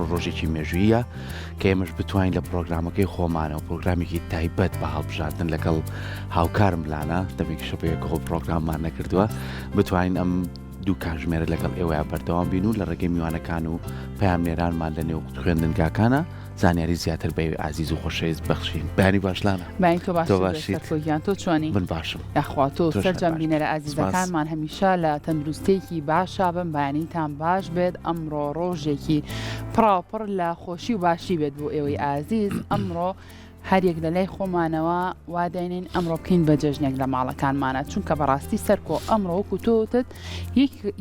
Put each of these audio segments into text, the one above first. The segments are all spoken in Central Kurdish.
ئەمڕۆ ڕۆژێکی مێژوویە کە ئێمەش بتوانین لە پرۆگرامەکەی خۆمانەوە پرۆگرامێکی تایبەت بە هەڵبژاردن لەگەڵ هاوکارم لانە دەمێکی شەپەیەکەوە پرۆگراممان نەکردووە بتوانین ئەم دوو کاژمێرە لەگەڵ ئێوەیە بەردەوام بین و لە ڕێگەی میوانەکان و پامێرانمان لە نێو خوێندنگاکانە زانیاری زیاتر بە ئازیز و خۆشەویست بەخشین بەیانی باشلانە بای تۆ باشیت تۆ چۆنی من باشم یاخواتۆ سەرجەم بینەرە ئازیزەکانمان هەمیشە لە تەندروستێکی باشا بم بەیانیتان باش بێت ئەمڕۆ ڕۆژێکی پراپڕ لە خۆشی و باشی بێت بۆ ئێوەی ئازیز ئەمڕۆ هەریەک لە لای خۆمانەوە واداینین ئەمڕۆ بکەین بە جەژنێک لە ماڵەکانمانە چونکە بەڕاستی سەرکۆ ئەمڕۆ وەکو تۆتت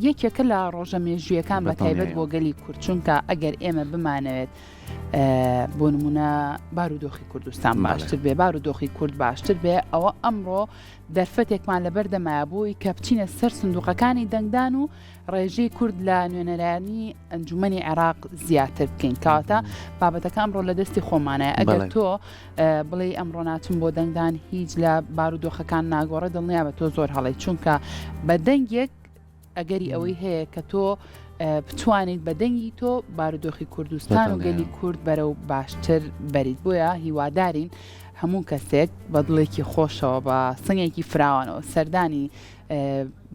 یەکێکە لە ڕۆژە مێژویەکان بە تایبەت بۆ گەلی کورد چونکە ئەگەر ئێمە بمانەوێت بۆ نمونە بارودۆخی کوردستان باشتر بێ بارودۆخی کورد باشتر بێ ئەوە ئەمڕۆ دەرفەتێکمان لەبەر دەمایە بووی کە بچینە سەر سندوقەکانی دەنگدان و ڕێژەی کورد لە نوێنەرانی ئەنجومەنی عێراق زیاتر بکەین کاتە بابەتەکە ئەمڕۆ لە دەستی خۆمانەیە ئەگەر تۆ بڵێ ئەمڕۆ ناچم بۆ دەنگدان هیچ لە بارودۆخەکان ناگۆڕە دڵنیا بە تۆ زۆر هەڵی چونکە بە دەنگێک ئەگەری ئەوەی هەیە کە تۆ بتوانیت بە دەنگی تۆ بارودۆخی کوردستان و گەلی کورد بەرە و باشتر بەریت بۆیە هیوادارین هەموو کەسێک بە دڵێکی خۆشەوە بە سنگێکی فراوانەوە سەردانی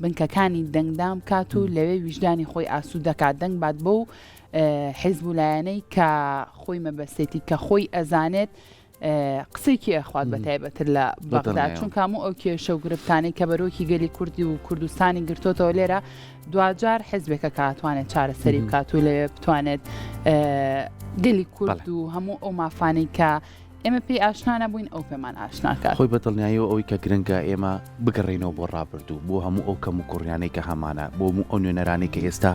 بنکەکانی دەنگدام کات و لەوێ ویژدانی خۆی ئاسوود دەکات دەنگ بات بۆ حیزبولایەنەی کە خۆی مەبەستێتی کە خۆی ئەزانێت قسێکی ئەخوات بە تایبەتر لە بەغدا چونکە هەموو ئەو کێشە و گرفتانەی کە بەرۆکی گەلی کوردی و کوردستانی گرتوتەوە لێرە دوجار حزبێکە کاتوانێت چارەسەری بکات و لەوێ بتوانێت گەلی کورد و هەموو ئەو مافانەی کە ئێمە پێی ئاشنا نەبووین ئەو پێمان ئاشناکات خۆی بەدڵنیاییەوە ئەوەی کە گرنگە ئێمە بگەڕێنەوە بۆ ڕابردوو بۆ هەموو ئەو کەم و کوڕیانەی کە هەمانە بۆ ئەو نوێنەرانی کە ئێستا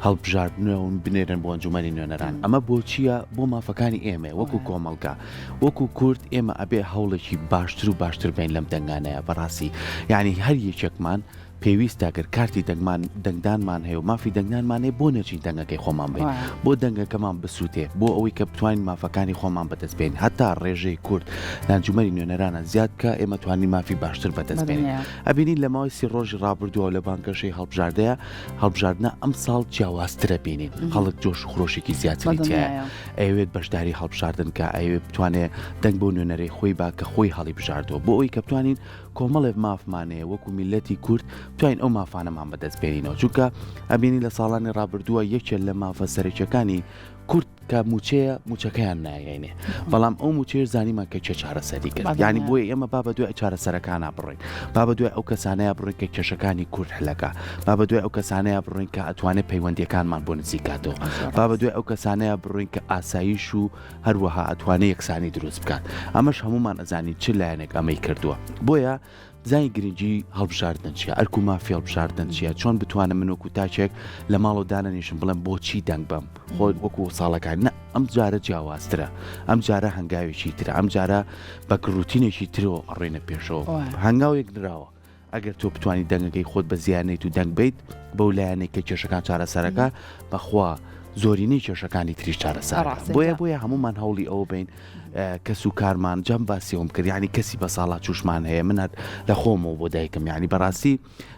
هەڵبژاردنەوە بنێرن بۆ ئەنجومەنی نوێنەران ئەمە بۆ چییە بۆ مافەکانی ئێمە وەکو کۆمەڵگا وەکو کورد ئێمە ئەبێ هەوڵێکی باشتر و باشتر بین لەم دەنگانەیە بەڕاستی یعنی هەر یەکێکمان پێویستاگەر کارتی دەنگدانمان هەیە و مافی دەنگدانمانێ بۆ نەچین دەنگەکەی خۆمان بین بۆ دەنگەکەمان بسووتێ بۆ ئەوەی کە بتوانین مافەکانی خۆمان بەدەستبین هەتا ڕێژەی کورد لانجومەری نوێنەرانە زیاد کە ئێمە توانین مافی باشتر بەدەستبین ئەبینین لە ماوەی 30 ڕۆژی ڕابردووە لە بانکەشەی هەڵبژاردەیە هەڵبژاردنە ئەم ساڵ جیاوازترە بینین خەڵک جۆش و خۆشێکی زیاتری تایە ئەوێت بەشداری هەڵبژاردن کە ئەوێ بتوانێت دەنگ بۆ نوێنەرەی خۆی با کە خۆی هەڵی بژاردەوە بۆ ئەوەی کە بتوانین کۆمەڵێ مافمانەیە وەکو میلەتی کورد توانین ئەو مافانەمان بەدەست بێنینەوە چونکە ئەبینی لە ساڵانی ڕابردووە یەکێک لە مافە سەرەکیەکانی کورد کە موچەیە موچەکەیان نایێنێ بەڵام ئەو موچێر زانیمان کە چه چارەسەری کرد یعنی بۆیە ئێمە با بە دوای چارەسەرەکانە بڕین با بە دوای ئەو کەسانەیە بڕین کە کێشەکانی کورد هەلەکە با بە دوای ئەو کەسانەیە بڕین کە ئەتوانێت پەیوەندیەکانمان بۆ نزیکاتەوە با بە دوای ئەو کەسانەیە بڕین کە ئاسایش و هەروەها ئەتوانێت یەکسانی دروست بکات ئەمەش هەمومان ئەزانی چ لایەنێک ئەمەی کردووە بۆیە زای گرنگی هەڵبژاردن چیە ئەرک و مافی هەڵبژاردن چیە چۆن بتوانم من وەکو تاچێک لە ماڵ و دانەنیشم بڵێم بۆچی دەنگ بم خۆی وەکو ساڵەکان نە ئەم جارە جیاوازترە ئەم جارە هەنگاوێکی ترە ئەم جارە بە گروتینێکی ترەوە ئەڕێنە پێشەوە هەنگاوێک نراوە ئەگەر تۆ بتوانانی دەنگەکەی خۆت بە زیانیت و دەنگ بیت بەو لایەنێک کە کێشەکان چارەسەرەکە بەخوا زۆرینەی کێشەکانی تریش چارەسەر بۆیە هەمومان هەوڵی ئەوە بین کەس و کارمان جەم باسیەوەم کرد یعنی کەسی بە ساڵات چوشمان هەیە منات لە خۆمەوە بۆ دایکم یعنی بەڕاستی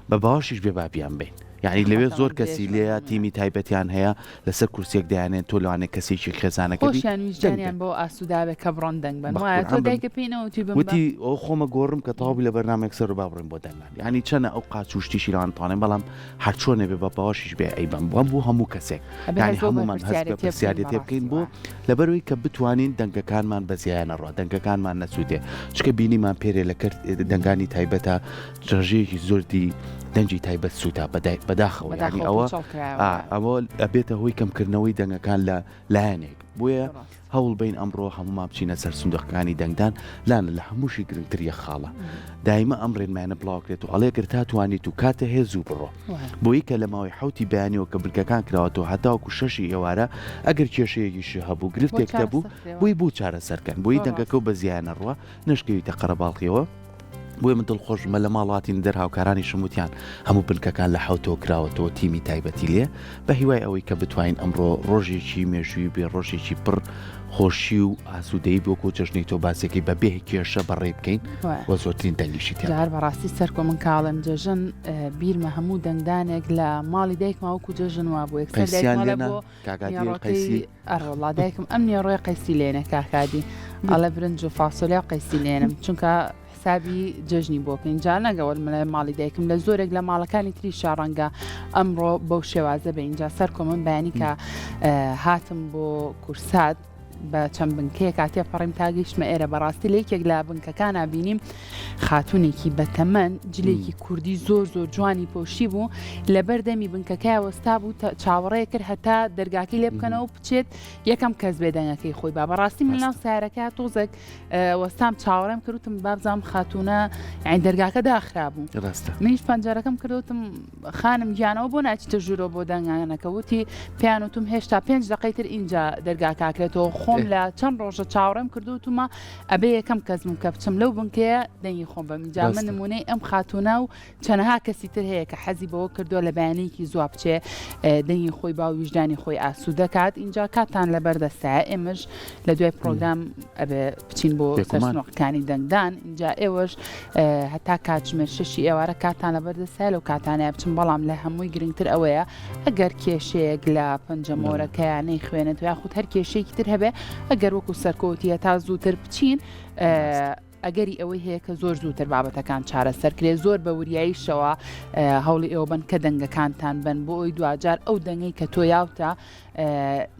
بە باوەشیش بێ باپیان بین یعنی لەوێ زۆر کەسی لێە تیمی تایبەتیان هەیە لەسەر کورسێک دایانێن تۆ لەوانێت کەسێکی خێزانەکە ویژدانیان بۆ ئاسوودابێت کە بڕۆن دەنگ بن تۆ دایکە پێینەوەتی ئەو خۆمە گۆڕم کە تاوابی لە بەرنامێک سەر با بڕین بۆ دەنگان یعنی چەنە ئەو قاچوشتیشی لاوانتوانێن بەڵام هەر چۆنێ بێ بە باوەشیش بێ ئەی بم وەم بوو هەموو کەسێک یعنی هەمومان هەست بە پرسیارەتی بکەین بۆ لەبەرەوەی کە بتوانین دەنگەکانمان بە زیانە ڕوا دەنگەکانمان نەسوودێ چکە بینیمان پێرێ لە دەنگانی تایبەتە ژێژەیەکی زۆردی دەنجی تایبەت سووتا بەداخەوە یعنی ئەوە ئەبێتە هۆی کەمکردنەوەی دەنگەکان لە لایەنێک بۆیە هەوڵ بین ئەمڕۆ هەمومان بچینە سەر سندوقەکانی دەنگدان لاە لە هەمووشی گرنگتر یە خاڵە دایمە ئەمڕێنمانە بڵاوکرێت و ئەڵێگر تا توانیت و کاتە هێز زوو بڕۆ بۆی کە لە ماوەی حوتی بەیانیەوە کە بلکەکان کراوەتەوە هەتاوەکو شەشی ئێوارە ئەگەر کێشەیەکیشی هەبوو گرفتێک دەبوو بۆی بوو چارەسەرکەن بۆی دەنگەکە و بە زیانە ڕوە نشکەویتە قەرەباڵقیەوە بۆیە من دڵخۆش مە لە ماڵاتی دەر هاوکارانی شموتیان هەموو بنکەکان لە حوتەوە کراوەتەوە تیمی تایبەتی لێ بە هیوای ئەوەی کە بتوانین ئەمڕۆ ڕۆژێکی مێژووی بێ ڕۆژێکی پڕ خۆشی و ئاسوودەی بۆکو جەژنەی تۆ باسێکی بە بێ کێشە بەڕێ بکەین وە زۆرترین دەنگیشی جار بەڕاستی سەرکۆ من کاڵم جەژن بیرمە هەموو دەنگدانێک لە ماڵی دایکما وەکو جەژن وا بوو ئەڕۆڵا دایکم ئەم نێڕۆی قەیسی لێنە کاکادی ئەڵە برنج و فاسۆلیا قەیسی لێنم چونکە حسابی جژنی بۆکەین جا نەگەوەل منە ماڵی دایکم لە زۆرێک لە ماڵەکانی تری شارڕەنگە ئەمڕۆ بەو شێوازە بە اینجا سەرکۆ من بەیانی کە هاتم بۆ کورسات بە چەند بنکەیە کاتێ پەڕیم تاگەیشتمە ئێرە بەڕاستی لە یەکێک لە بنکەکانە بینیم خاتونێکی بەتەمەن جلێکی کوردی زۆر زۆر جوانی پۆشی بوو لە بەردەمی بنکەکەی وەستا بوو چاوەڕێ کرد هەتا دەرگاکەی لێ بکەنەوە بچێت یەکەم کەس بێدەنگەکەی خۆی با بەڕاستی من ناو سارەکە تۆزێک وەستام چاوەڕێم کردوتم بابزانام خاتونە یعنی دەرگاکە داخرا بوو منیش پەنجەرەکەم کردوتم خانم گیانەوە بۆ ناچیتە ژوورۆ بۆ دەنگانەکە وتی پیانوتم هێشتا 5 دقەیتر اینجا دەرگاکاکرێتەوە خۆم لە چەند ڕۆژە چاوەڕێم کردوتمە ئەبێ یەکەم کەسم کە بچم لەو بنکەیە دەنگی خۆم بەمینجا من نمونەی ئەم خاتونە و چەنەها کەسی تر هەیە کە حەزی بەوە کردووە لە بەیانەیەکی زوا بچێ دەنگی خۆی با و ویژدانی خۆی ئاسوو دەکات اینجا کاتان لەبەردەستایە ئێمەش لە دوای پرۆگرام ئەبێ بچین بۆ سەرسنۆقەکانی دەنگدان اینجا ئێوەش هەتا کاتژمێر 6 ئێوارە کاتان لەبەردەستایە لەو کاتانەیە بچم بەڵام لە هەمووی گرنگتر ئەوەیە ئەگەر کێشەیەک لە پەنجەمۆرەکەیان نەیخوێنێت یاخود هەر کێشەیەکی تر هەبێ ئەگەر وەکو سەرکەوتیە تا زووتر بچین ئەگەری ئەوەی هەیە کە زۆر زووتر بابەتەکان چارەسەرکرێ زۆر بە وریاییشەوە هەوڵی ئێوە بن کە دەنگەکانتان بن بۆ ئەوی دوجار ئەو دەنگەی کە تۆ یاوتە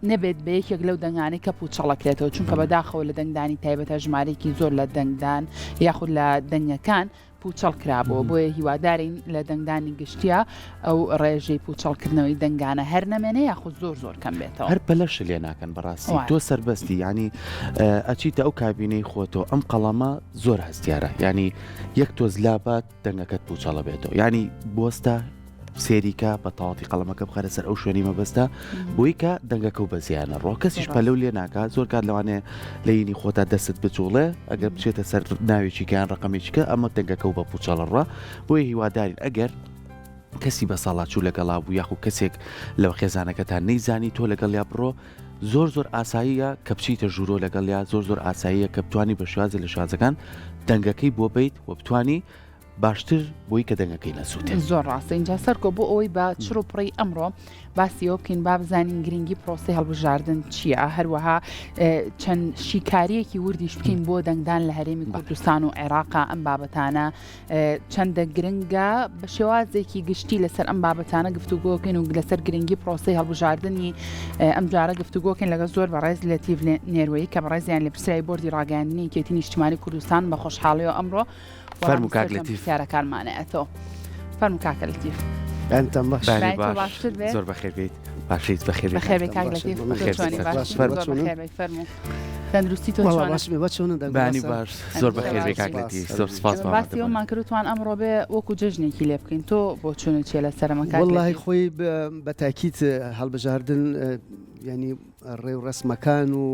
نەبێت بە یەکێک لەو دەنگانەی کە پوچەڵەکرێتەوە چونکە بەداخەوە لە دەنگدانی تایبەتە ژمارەیەکی زۆر لە دەنگدان یاخود لە دەنگەکان پوچەڵ کرابەوە بۆیە هیوادارین لە دەنگدانی گشتیا ئەو ڕێژەی پوچەڵکردنەوەی دەنگانە هەر نەمێنێ یاخود زۆر زۆر کەم بێتەوە هەر پەلەش لێ ناکەن بەڕاستی تۆ سەربەستی ینی ئەچیتە ئەو کابینەی خۆتەوە ئەم قەڵەمە زۆر هەستیارە ینی یەک تۆ زلابات دەنگەکەت پوچەڵە بێتەوە ینی بۆستە سێریکە بە تەواتی قەڵەمەکە بخەرە سەر ئەو شوێنی مەبەستە بۆی کە دەنگەکە و بەزیانە ڕۆ کەسیش پەلەو لێ ناکات زۆر کات لەوانەیە لە ینی خۆتا دەست بچوڵێ ئەگەر بچێتە سەر ناوێکی گیان ڕقەمێکیکە ئەمە دەنگەکە و بە پوچەڵە ڕە بۆیە هیوادارین ئەگەر کەسی بە ساڵاتچوو لەگەڵا بوو یاخو کەسێک لەو خێزانەکەتان نەیزانی تۆ لەگەڵ یا بڕۆ زۆر زۆر ئاساییە کە بچیتە ژوورۆ لەگەڵ یا زۆر زۆر ئاساییە کە بتوانی بە شوازە لە شازەکان دەنگەکەی بۆ بیت و بتوانی باشتر بۆی کە دەنگەکەی نەسووتێ زۆر ڕاستە اینجا سەرکۆ بۆ ئەوەی بە چڕ و پڕی ئەمڕۆ باسیەوە بکەین با بزانین گرنگی پرۆسی هەڵبژاردن چییە هەروەها چەند شیکاریەکی وردیش بکەین بۆ دەنگدان لە هەرێمی کوردستان و عێراقا ئەم بابەتانە چەندە گرنگە بە شێوازێکی گشتی لەسەر ئەم بابەتانە گفتوگۆکەین و لەسەر گرنگی پرۆسی هەڵبژاردننی ئەم جارە گفتوگۆکەین لەگە زۆر بەڕێز لە تیڤ نێروەیە کە بەڕێزیان لە پرسیایی بۆردی ڕاگەاندنی کێتی نیشتیمانی کوردستان بە خۆشحاڵیەوە ئەمڕۆ فەرمو کاک لەتیف کارمانەیەتەوە فەرمو کاکە لەتیف زۆر بەخێر بیت باشیت بەخێر فەرمو تەندروستی تۆ بانی باش زۆر بەخێر کاک لەتیف زۆر سپاس باسی ئەومان کردوتوان ئەمڕۆ بێ وەکو جژنێکی لێ بکەین تۆ بۆ چۆن چێ لە سەرمەکە والله خۆی بە تاکیت هەڵبژاردن ینی ڕێ و ڕسمەکان و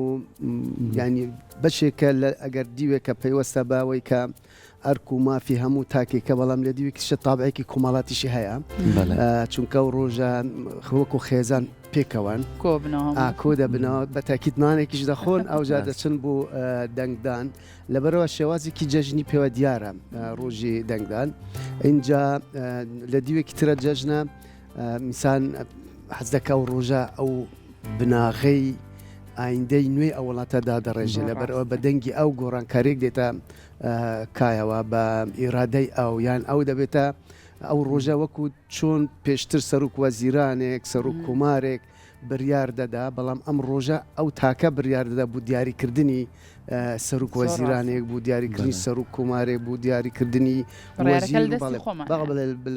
ینی بەشێکە ئەگەر دیوێکە پەیوەستە باوەی کە ئەرک و مافی هەموو تاکێکە بەڵام لە دیوێکیشە تابعێکی کۆمەڵاتیشی هەیە چونکە و ڕۆژە وەکو خێزان پێکەوەن کۆ دەبنەوە بە تاکیدمانێکیش دەخۆن ئەو جا دەچن بۆ دەنگدان لەبەرەوە شێوازێکی جەژنی پێوە دیارە ڕۆژی دەنگدان اینجا لە دیوێکی ترە جەژنە میسان حەز دەکە و ڕۆژە ئەو بناغەی ئایندەی نوێی ئەو وڵاتەدا دەڕێژێ لەبەرەوە بە دەنگی ئەو گۆڕانکارێک دێتە کایەوە بە ئیرادەی ئەو یان ئەو دەبێتە ئەو ڕۆژە وەکو چۆن پێشتر سەرروک وەزیرانێک سەرروک کومارێک بڕیار دەدا بەڵام ئەم ڕۆژە ئەو تاکە بڕیار دەدا بوو دیاریکردنی سەرروک وەزیرانێک بوو دیاریکردنی سەرروک کومارێک بوو دیاریکردنی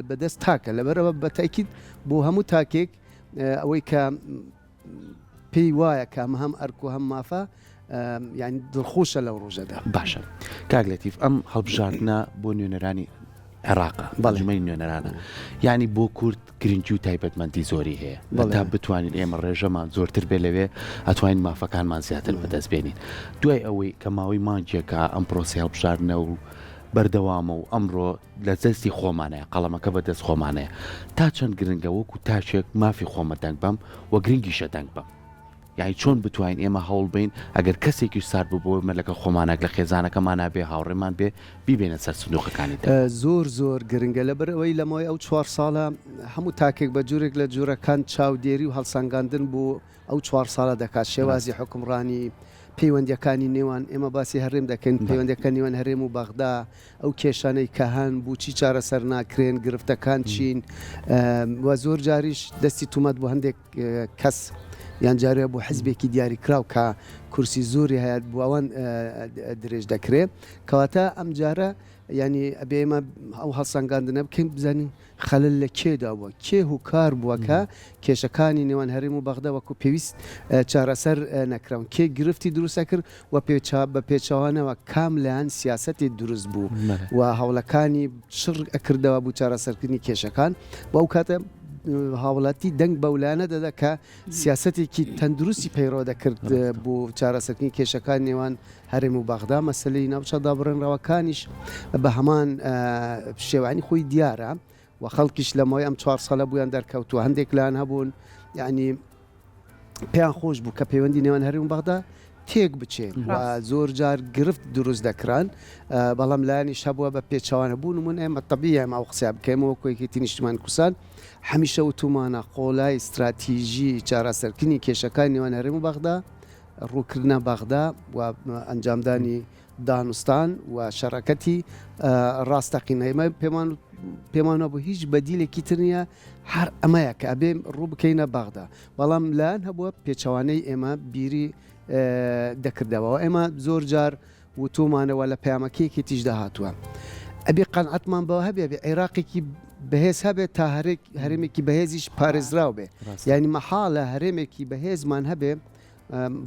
بەدەست تاکە لەبەرەوە بە تاکید بۆ هەموو تاکێک ئەوەی کە پێی وایە کام هەم ئەرک و هەم مافە یعنی دڵخۆشە لەو ڕۆژەدا باشە کاک لەتیف ئەم هەڵبژاردنە بۆ نوێنەرانی عێراقا بەڵێمەی نوێنەرانە ینی بۆ کورد گرنگی و تایبەتمەندی زۆری هەیە تا بتوانین ئێمە ڕێژەمان زۆرتر بێ لەوێ ئەتوانین مافەکانمان زیاتر بەدەست بێنین دوای ئەوەی کە ماوەی مانگێکە ئەم پرۆسی هەڵبژاردنە و بەردەوامە و ئەمڕۆ لە دەستی خۆمانەیە قەڵەمەکە بە دەست خۆمانەیە تا چەند گرنگە وەکو تاشێک مافی خۆمە دەنگ بەم و گرنگیشە دەنگ بەم یعنی چۆن بتوانین ئێمە هەوڵ بین ئەگەر کەسێکی سارد بوو مەلەکە خۆمانێک لە خێزانەکەمان نابێ هاوڕێمان بێ بیبێنە سەر سندوقەکانیدا زۆر گرنگە لەبەرەوەی لەمەوەی ئەو 4 ساڵە هەموو تاکێک بە جوورێک لە جوورەکان چاودێری و هەڵسەنگاندن بوو ئەو 4 ساڵە دەکات شێوازی حکومڕانی پەیوەندیەکانی نێوان ئێمە باسی هەرێم دەکەین پەیوەندەکە نێوان هەرێم و بەغدا ئەو کێشانەی کە هەن بوو چی چارەسەر ناکرێن گرفتەکان چین و زۆر جاریش دەستی تومەت بۆ هەندێک کەس یان جارێ بۆ حزبێکی دیاریکراو کە کورسی زۆری هەیە بۆ ئەوان درێژ دەکرێت کەواتە ئەم جارە ینی ئەبێ ئێمە ئەو هەڵسەنگاندنە بکەین بزانین خەلل لە کێدا بووە کێ هوکار بووەکە کێشەکانی نێوان هەرێم و بەغدا وەکو پێویست چارەسەر نەکراون کێ گرفتی دروستە کرد و بە پێچەوانەوە کاملیان سیاسەتی دروست بوو و هەوڵەکانی شڕ ئەکردەوە بوو چارەسەرکردنی کێشەکان بۆ ئەو کاتە هاوڵاتی دەنگ بەولانە دەدا کە سیاسەتێکی تەندروستی پەیڕۆ دەکرد بۆ چارەسەرکردنی کێشەکان نێوان هەرێم و بەغدا مەسلەی ناوچەدا بڕێنراوەکانیش بە هەمان شێوانی خۆی دیارە و خەڵکیش لەمەوەی ئەم 4 ساڵە بوویان دەرکەوتووە هەندێک لایەن هەبوون یعنی پێیان خۆش بوو کە پەیوەندی نێوان هەرێم و بەغدا تێک بچێت و زۆر جار گرفت دروست دەکران بەڵام لایەنیش هەبووە بە پێچەوانە بوون نمونە ئێمە تەبیعە ئەو قسە بکەیمەوە کۆیەکێتی نیشتمان کوردستان هەمیشە وتومانە قۆڵای استراتیژی چارەسەرکردنی کێشەکانی نێوان هەرێم و بەغدا ڕووکردنە بەغدا و ئەنجامدانی دانوستان و شەڕەکەتی ڕاستەقینەمە پێمانە بۆ هیچ بەدیلێکی تر نیە هەر ئەمەیە کە ئەبێ ڕوو بکەینە بەغدا بەڵام لایەن هەبووە پێچەوانەی ئێمە بیری دەکردەوە ئێمە زۆر جار وتومانەوە لە پەیامەکەیەکی تیژدا هاتووە ئەبێ قەنعەتمان بەوە هەبێ عێراقێکی بەهێز هەبێت تا هەرێمێکی بەهێزیش پارێزراو بێ یعنی مەحاڵە هەرێمێکی بەهێزمان هەبێ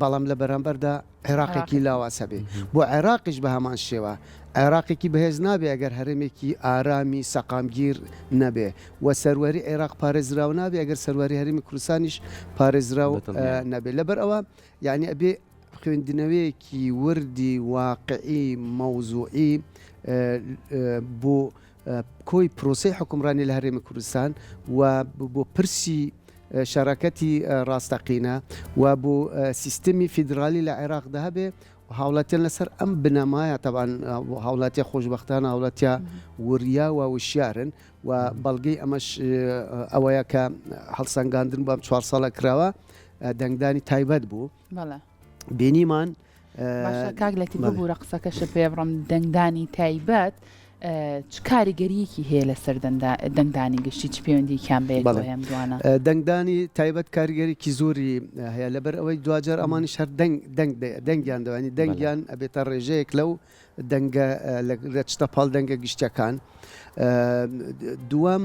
بەڵام لە بەرامبەردا عێراقێکی لاواسە بێ بۆ عێراقیش بە هەمان شێوە عێراقێکی بەهێز نابێ ئەگەر هەرێمێکی ئارامی سەقامگیر نەبێ و سەروەری عێراق پارێزراو نابێ ئەگەر سەروەری هەرێمی کوردستانیش پارێزراو نەبێ لەبەر ئەوە یعنی ئەبێ خوێندنەوەیەکی وردی واقعی مەوزوعی بۆ کۆی پرۆسەی حکومڕانی لە هەرێمی کوردستان و بۆ پرسی شەڕەکەتی ڕاستەقینە و بۆ سیستەمی فیدرالی لە عێراقدا هەبێ هاوڵاتیان لەسەر ئەم بنەمایە تەبان هاوڵاتیە خۆشبەختانە هاوڵاتیە وریا و وشیارن و بەڵگەی ئەمەش ئەوەیە کە هەڵسەنگاندن بەم 4 ساڵە کراوە دەنگدانی تایبەت بوو بینیمان کاگلەتی ببوورە قسەکەشە پێ بڕم دەنگدانی تایبەت چ کاریگەریەکی هەیە لەسەر دەنگدانی گشتی چ پەیوەندییان بێت هەم دوانە دەنگدانی تایبەت کاریگەریکی زۆری هەیە لەبەر ئەوەی دوجار ئەمانیش هەر دەنگیان دەوانی دەنگیان ئەبێتە ڕێژەیەک لەو دەنگە لە چتە پاڵ دەنگە گشتەکان دووەم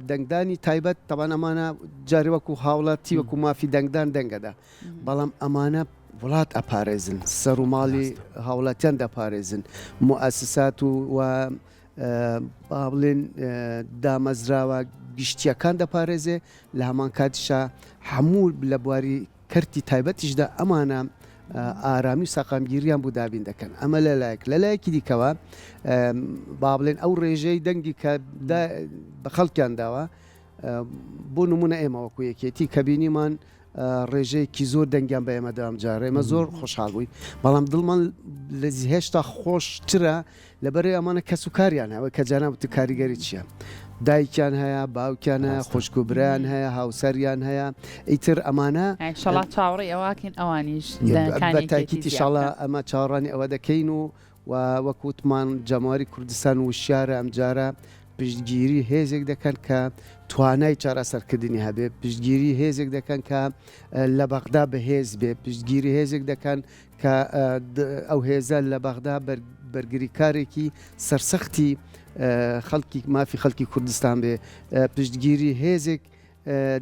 دەنگدانی تایبەت تەوان ئەمانە جاری وەکو هاوڵاتی وەکو مافی دەنگدان دەنگەدا بەڵام ئەمانە وڵات ئەپارێزن سەر و ماڵی هاوڵاتیان دەپارێزن موسسات و بڵێن دامەزراوە گشتیەکان دەپارێزێ لە هەمان کاتیشە هەموو لە بواری کەرتی تایبەتیشدا ئەمانە ئارامی و سەقامگیریان بوو دابین دەکەن ئەمە لە لایەکی دیکەوە با بڵێن ئەو ڕێژەی دەنگی کە بە خەڵکیان داوە بۆ نمونە ئێمە وەکو یەکێتی کە بینیمان ڕێژەیەکی زۆر دەنگیان بە ئێمە دام جارە ئێمە زۆر خۆشحاڵ بووی بەڵام دڵمان لە هێشتا خۆشترە لەبەرێ ئەمانە کەس و کاریان هەوە کە جاناوت کاریگەری چییە دایکیان هەیە باوکیان هەیە خوشکوبران هەیە هاوسەریان هەیە ئیتر ئەمانە شڵا چاوەڕی ئەوواکەین ئەوانیش بەتاکیتی شڵا ئەمە چاوەڕانی ئەوە دەکەین و وەکوتمان جەماوەری کوردستان وشیارە ئەم جارە پشتگیری هێزێک دەکەن کە توانای چارەسەرکردنی هەبێ پشتگیری هێزێک دەکەن کە لە بەغدا بەهێز بێ پشتگیری هێزێک دەکەن کە ئەو هێزە لە بەغدا بەرگری کارێکی سەرسەختی خەڵکی مافی خەڵکی کوردستان بێ پشتگیری هێزێک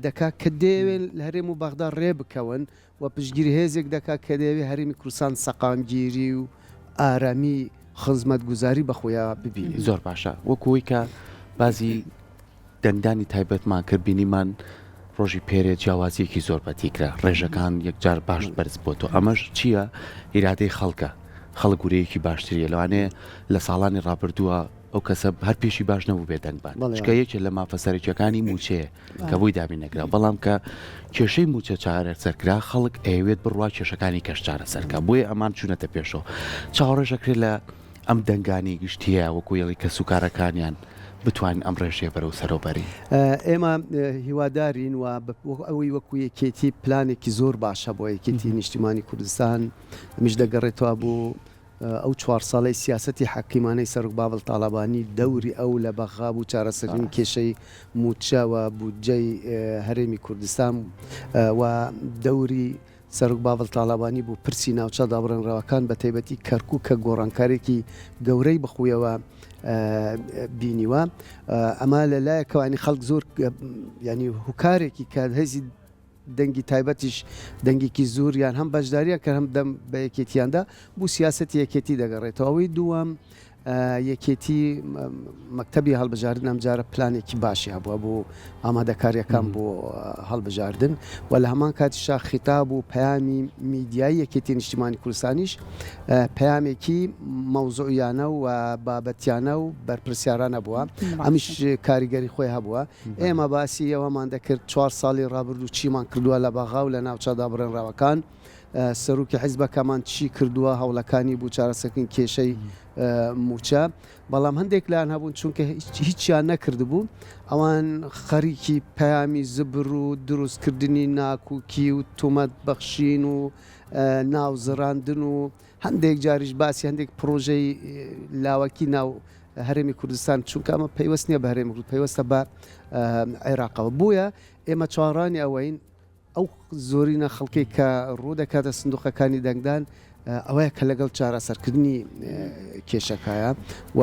دەکا کە دەیەوێن لە هەرێم و بەغدا ڕێ بکەون و پشتگیری هێزێک دەکا کە دەیەوێت هەرێمی کوردستان سەقامگیری و ئارامی خزمەت گوزاری بەخۆیان ببینی زۆر باشە وەکوی کە بازی دەنگدانی تایبەتمان کرد بینیمان ڕۆژی پێرێ جیاوازیەکی زۆر بەتیکرا ڕێژەکان یەکجار باش بەرز بۆ تۆ ئەمەش چییە؟ ئیرادەی خەڵکە خەڵک گورەیەکی باشتریە لەوانەیە لە ساڵانی ڕابردووە ئەو کەسە هەر پێشی باش نەبوو بێ دەنگبان چکە یەکێ لە مافەسەرێکیەکانی موچەیە کە بۆی دابین نەکرا بەڵام کە کێشەی موچە چارە سەرکرا خەڵک ئەوێت بڕوا کێشەکانی کەش چارە سەرکە بۆیە ئەمان چوونەتە پێشەوە چاوەڕێژەکرێت لە ئەم دەنگانی گشتیە وەکوێڵی کە سوکارەکانیان بتوانین ئەم ڕێژێ بەرەو سەرۆبەری ئێمە هیوادارین و ئەوەی وەکو یەکێتی پلانێکی زۆر باشە بۆ یەکێتی نیشتیمانی کوردستان میش دەگەڕێتەوە بوو ئەو 4 ساڵی سیاسەتی حەکیمانەی سەرک بابڵ تاالبانی دەوری ئەو لە بەغا بوو چارەسەرین کێشەی موچەوە بودجەی هەرێمی کوردستان و دەوری سەرک بابڵ تاالبانی بوو پرسی ناوچە دابڕێنراوەکان بە تایبەتی کەرکوو کە گۆڕانکارێکی گەورەی بخویەوە بینیوە ئەمە لەلایەکەوانی خەڵک زۆر ینی هوکارێکی کە هەزی دەنگی تایبەتیش دەنگێکی زۆر یان هەم بەشداریە کە هەم دەم بە یەکێتیاندا بوو سیاسەتی یەکێتی دەگەڕێتەوەی دووەم یەکێتی مەکتەبی هەڵبژاردن ئەم جارە پلانێکی باشی هەبووە بۆ ئامادەکاریەکان بۆ هەڵبژاردن و لە هەمان کاتیشا خیتاب و پەیامی میدیایی یەکێتی نیشتیمانی کوردستانیش پەیامێکی مەوزوعیانە و بابەتیانە و بەرپرسیارانە بووە ئەمیش کاریگەری خۆی هەبووە ئێمە باسی ئەوەمان دەکرد 4 ساڵی ڕابردوو چیمان کردووە لە بەغا و لە ناوچەدا بڕێنراوەکان سەرروکی حیزبەکەمان چی کردووە هەوڵەکانی بوو چارەسەرکردن کێشەی موچە بەڵام هەندێک لاان هەبوون چونکە هیچیان نەکردبوو ئەوان خەریکی پەیامی زبر و دروستکردنی ناکوکی و تومەت بەخشین و ناوزڕاندن و هەندێک جاریش باسی هەندێک پرۆژەی لاوەکی ناو هەرێمی کوردستان چونکە ئەمە پەیوەست نییە بە هەرێمی کورد پەیوەستە بە عێراقەوە بووە ئێمە چاڕانی ئەوەین ئەو زۆرینە خەڵکی کە ڕوو دەکاتە سندوقەکانی دەنگدان ئەوەیە کە لەگەڵ چارەسەرکردنی کێشەکایە و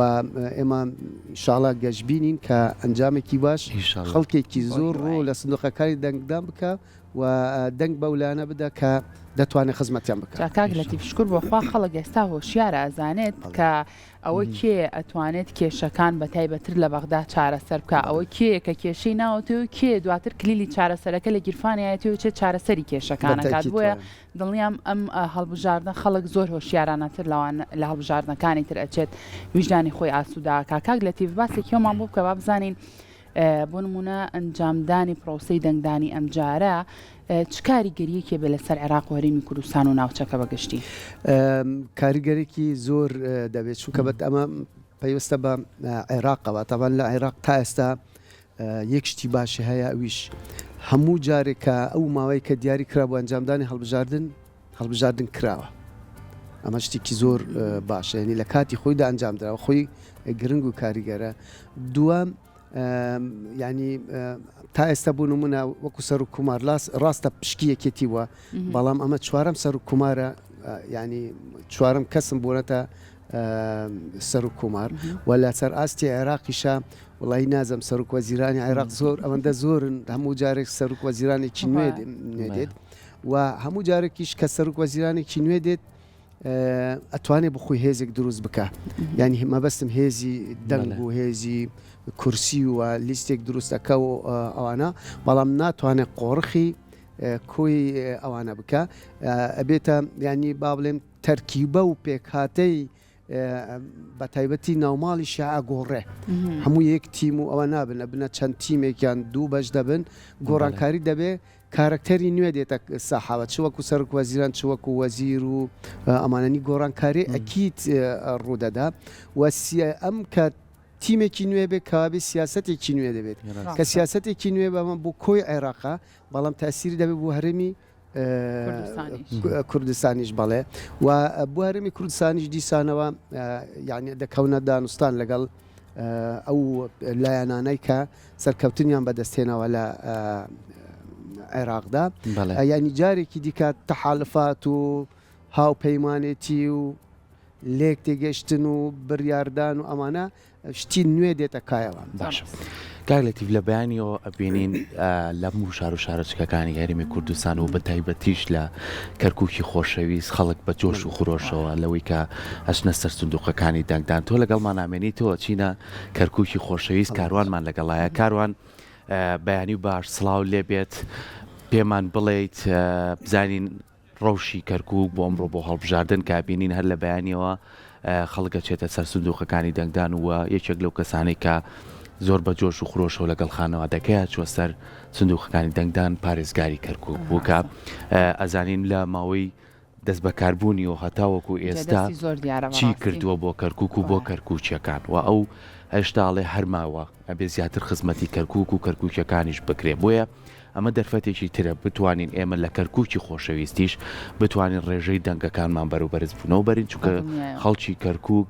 ئێمە ئینشاڵا گەشتبینین کە ئەنجامێکی باش خەڵکێکی زۆر ڕوو لە سندوقەکانی دەنگدان بکە و دەنگ بەولانە بدە کە دەتوانێت خزمەتیان بکە. کاک لەتیفشکر بۆخوا خەڵک ئێستا هۆشیارە ئەزانێت کە ئەوە کێ ئەتوانێت کێشەکان بە تایبەتر لە بەغدا چارەسەر بکە ئەوە کێ کە کێشەی ناوەتەوە کێ دواتر کلیلی چارەسەرەکە لە گیرفانایەتەوە چێت چارەسەری کێشەکانەکات بۆیە دڵنیام ئەم هەڵبژاردن خەڵک زۆر هۆشیارانەتر لە هەڵبژاردنەکانی تر ئەچێت ویژدانی خۆی ئاسوودا کاک لەتیف باسێکیەوەمان بوو بکە با بزانین بۆ نمونە ئەنجامدانی پرۆسەی دەنگدانی ئەم جارە چ کاریگەریەکێ بێ لەسەر عێراق و هەرێمی کوردستان و ناوچەکە بەگشتی کاریگەرێکی زۆر دەبێت چونکە بەت ئەمە پەیوەستە بە عێراقەوە تاوان لە عێراق تا ئێستا یەک شتی باشی هەیە ئەویش هەموو جارێکە ئەو ماوەی کە دیاری کرا بۆ ئەنجامدانی هەڵبژاردن کراوە ئەمە شتێکی زۆر باشە ینی لە کاتی خۆیدا ئەنجامدراوە خۆی گرنگ و کاریگەرە دووەم ینی تا ئێستا بوو نمونە وەکو سەر و کومار ڕاستە پشکی یەکێتی وە بەڵام ئەمە چوارەم سەر و کومارە ینی چوارم کەسم بوونەتە سەر و کومار و لە سەر ئاستی عێراقیشە وڵی نازەم سەر و وەزیرانی عێراق زۆر ئەوەندە زۆرن هەموو جارێک سەر و وەزیرانێکی نوێ دێت و هەموو جارێکیش کە سەر و وەزیرانێکی نوێ دێت ئەتوانێت بخۆی هێزێک دروست بکە ینی مەبەستم هێزی دەنگ و هێزی کورسی و لیستێک دروستەکە و ئەوانە بەڵام ناتوانێت قۆڕخی کۆی ئەوانە بکە ئەبێتە ینی با بڵێم تەرکیبە و پێکهاتەی بە تایبەتی ناوماڵی شیعە گۆڕێ هەموو یەک تیم و ئەوە نابن بنە چەند تیمێکیان دوو بەش دەبن گۆڕانکاری دەبێ کارکتەری نوێ دێتە ساحاوە چ وەکو سەرک وەزیران چ وەکو وەزیر و ئەمانەنی گۆڕانکاری ئەکیت ڕوودەدا و ئەم کە تیمێکی نوێ بێت کابی سیاسەتێکی نوێ دەبێت کە سیاسەتێکی نوێ بەمە بۆ کۆی عێراقا بەڵام تاسیری دەبێت بۆ هەرێمی کوردستانیش بەڵێ و بۆ هەرێمی کوردستانیش دیسانەوە یعنی دەکەونە دانوستان لەگەڵ ئەو لایەنانەی کە سەرکەوتنیان بەدەستێنەوە لە عێراقدا ینی جارێکی دیکە تەحالفات و هاوپەیمانێتی و لێک تێگەشتن و بڕیاردان و ئەمانە شتی نوێ دێتە کایەوە باشە کاگلەتیڤ لە بەیانیەوە ئەبینین لە هەموو شار و شارەچەکانی هەرێمی کوردستان و بە تایبەتیش لە کەرکووکی خۆشەویست خەڵک بە جۆش و خۆشەوە لەوەی کە ئەچنە سەر سندوقەکانی دەنگدان تۆ لەگەڵمان ئامێنیتەوە چینە کەرکووکی خۆشەویست کاروانمان لەگەڵایە کاروان بەیانی باش سڵاو لێبێت پێمان بڵێیت بزانین ڕەوشی کەرکووک بۆ ئەمڕۆ بۆ هەڵبژاردن کابینین هەر لە بەیانیەوە خەڵکە چێتە سەر سندوقەکانی دەنگدان وە یەکێک لەو کەسانی کە زۆر بە جۆش و خرۆشەوە لەگەڵ خانەوادەکەیە چوە سەر سندوقەکانی دەنگدان پارێزگاری کەرکووک بووکە ئەزانین لە ماوەی دەست بەکاربوونی و هەتاوەکو ئێستا چی کردووە بۆ کەرکووک و بۆ کەرکووچیەکان و ئەو هێشتاڵێ هەرماوە ئەبێ زیاتر خزمەتی کەرکووک و کەرکووکیەکانیش بکرێ بۆیە ئەمە دەرفەتێکی ترە بتوانین ئێمە لە کەرکووکی خۆشەویستیش بتوانین ڕێژەی دەنگەکانمان بەروبەرز بوونەوە بەرین چونکە خەڵکی کەرکووک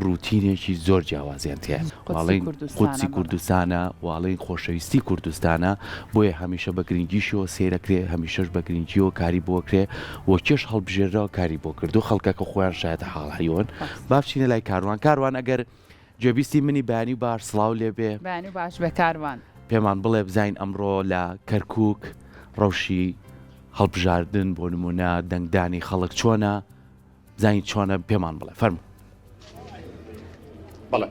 ڕوتینێکی زۆر جیاوازیان تێ واڵین قودسی کوردستانە واڵین خۆشەویستی کوردستانە بۆیە هەمیشە بە گرنگیشەوە سێرەکرێ هەمیشەش بە گرنگیەوە کاری بۆکرێ وە کێش هەڵبژێرەوە کاری بۆ کردو خەڵکەکە خۆیان شایەتە حاڵهەیۆن بابچینە لای کاروان ئەگەر جێبیستی منی بەیانی باش سڵاو لێبێ بەیانی باش بە کاروان پێمان بڵێ بزین ئەمڕۆ لە کەرکووک ڕەوشی هەڵبژاردن بۆ نمونە دەنگدانی خەڵک چۆنە زین چۆنە پێمان بڵێ فەرمو بەڵێ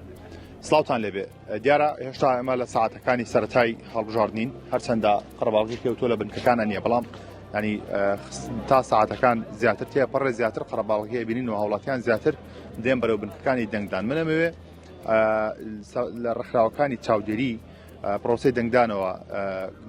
سڵاوتان لێبێ دیارە هێشتا ئێمە لە ساعتەکانی سەرەتای هەڵبژاردنین هەرچەندە قەرەباڵغی کەوتۆ لە بنکەکانە نییە بەڵام ینی تا ساعتەکان زیاتر تێ پەڕێ زیاتر قەرەباڵغی بینین و هاوڵاتیان زیاتر دێن بەرەو بنکەکانی دەنگدان منەمەوێ لە ڕێکخراوەکانی چاودێری پرۆسی دەنگدانەوە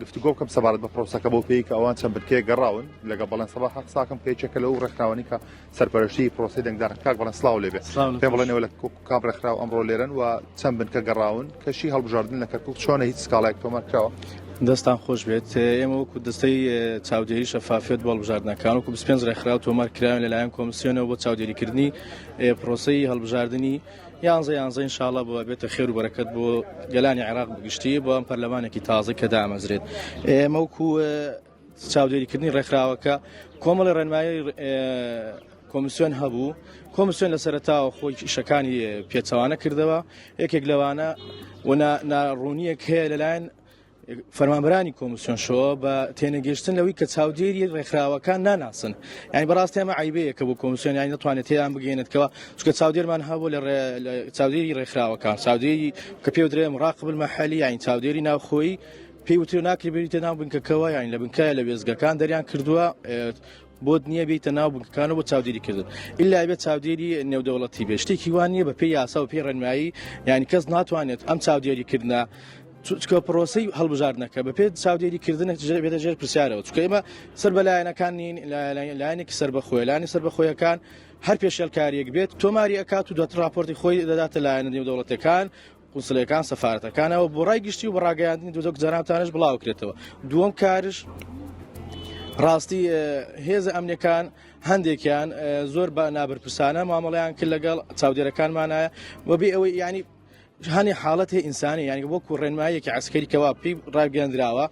گفتوگۆ بکەم سەبارەت بە پرۆسەکە بۆ پێی کە ئەوان چەند بنکەیە گەڕاون لەگە بەڵێن سەبا حەق ساکەم کە یەکێکە لەو ڕێکخراوانی کە سەرپەرشتی پرۆسی دەنگدان کاک بەڵێن سڵاو لێبێ پێم بڵێنەوە لە کام ڕێکخراو ئەمڕۆ لێرن و چەند بنکە گەڕاون کەشی هەڵبژاردن لە کەرکووک چۆنە هیچ سکاڵایەک تۆمار کراوە دەستان خۆش بێت ئێمە وەکو دەستەی چاودێری شەفافێت بۆ هەڵبژاردنەکان وەکو 25 ڕێکخراو تۆمار کراون لەلایەن کۆمسیۆنەوە بۆ چاودێریکردنی پرۆسەی هەڵبژاردننی یانزە ئینشاءڵڵا بۆ بێتە خێر و بەرەکەت بۆ گەلانی عێراق بگشتی بۆ ئەم پەرلەمانێکی تازە کە دامەزرێت ئێمە وەکو چاودێریکردنی ڕێکخراوەکە کۆمەڵی ڕێنمایی کۆمسیۆن هەبوو کۆمسیۆن لە سەرەتاوە خۆی شەکانی پێچەوانە کردەوە یەکێک لەوانە و ناڕوونیەک هەیە لەلایەن فەرمانبەرانی کۆمسیۆنشەوە بە تێنەگەشتن لەوەی کە چاودێری ڕێکخراوەکان ناناسن یعنی بەڕاستی ئەمە عیبەیە کە بۆ کۆمسیۆن یانی نەتوانێت تێیان بگەێنێتەوە چونکە چاودێرمان هەبوو لە چاودێری ڕێکخراوەکان چاودێری کە پێ درێ مراقب المەحەلی یانی چاودێری ناوخۆیی پێی وتر ناکرێت بریتە ناو بنکەکەوە یانی لە بنکایە لە وێزگەکان دەریان کردووە بۆ نییە بێتە ناو بنکەکانەوە بۆ چاودێری کردن ئیلا بێت چاودێری نێودەوڵەتی بێ شتێکی وان نییە بە پێی یاسا و پێی ڕێنمایی یانی کەس ناتوانێت ئەم چاودێریکردە چکە پرۆسی هەڵبژاردنەکە بە پێ چاودێریکردن بێتە ژێر پرسیارەوە چکە ئێمە سەر بە لایەنەکان نین لایەنێکی سەر بەخۆی لانی سەر بەخۆیەکان هەر پێشێلکاریەک بێت تۆماری ئەکات و دوات راپۆرتی خۆی دەداتە لایەنە نێودەوڵەتەکان قونسڵەکان سەفارەتەکانەوە بۆ ڕای گشتی و بەڕاگەیاندنی دوزۆک جەرامتانش بڵاوکرێتەوە دووەم کارش ڕاستی هێزە ئەمنیەکان هەندێکیان زۆر بە نابرپرسانە مامەڵیان کرد لەگەڵ چاودێرەکانمانایە وەبێ ئەوەی ینی هەنی حاڵەت هەیە ئینسانی یانی بۆکو ڕێنمایەکی عسکەری کەوا پێی ڕاگەاندراوە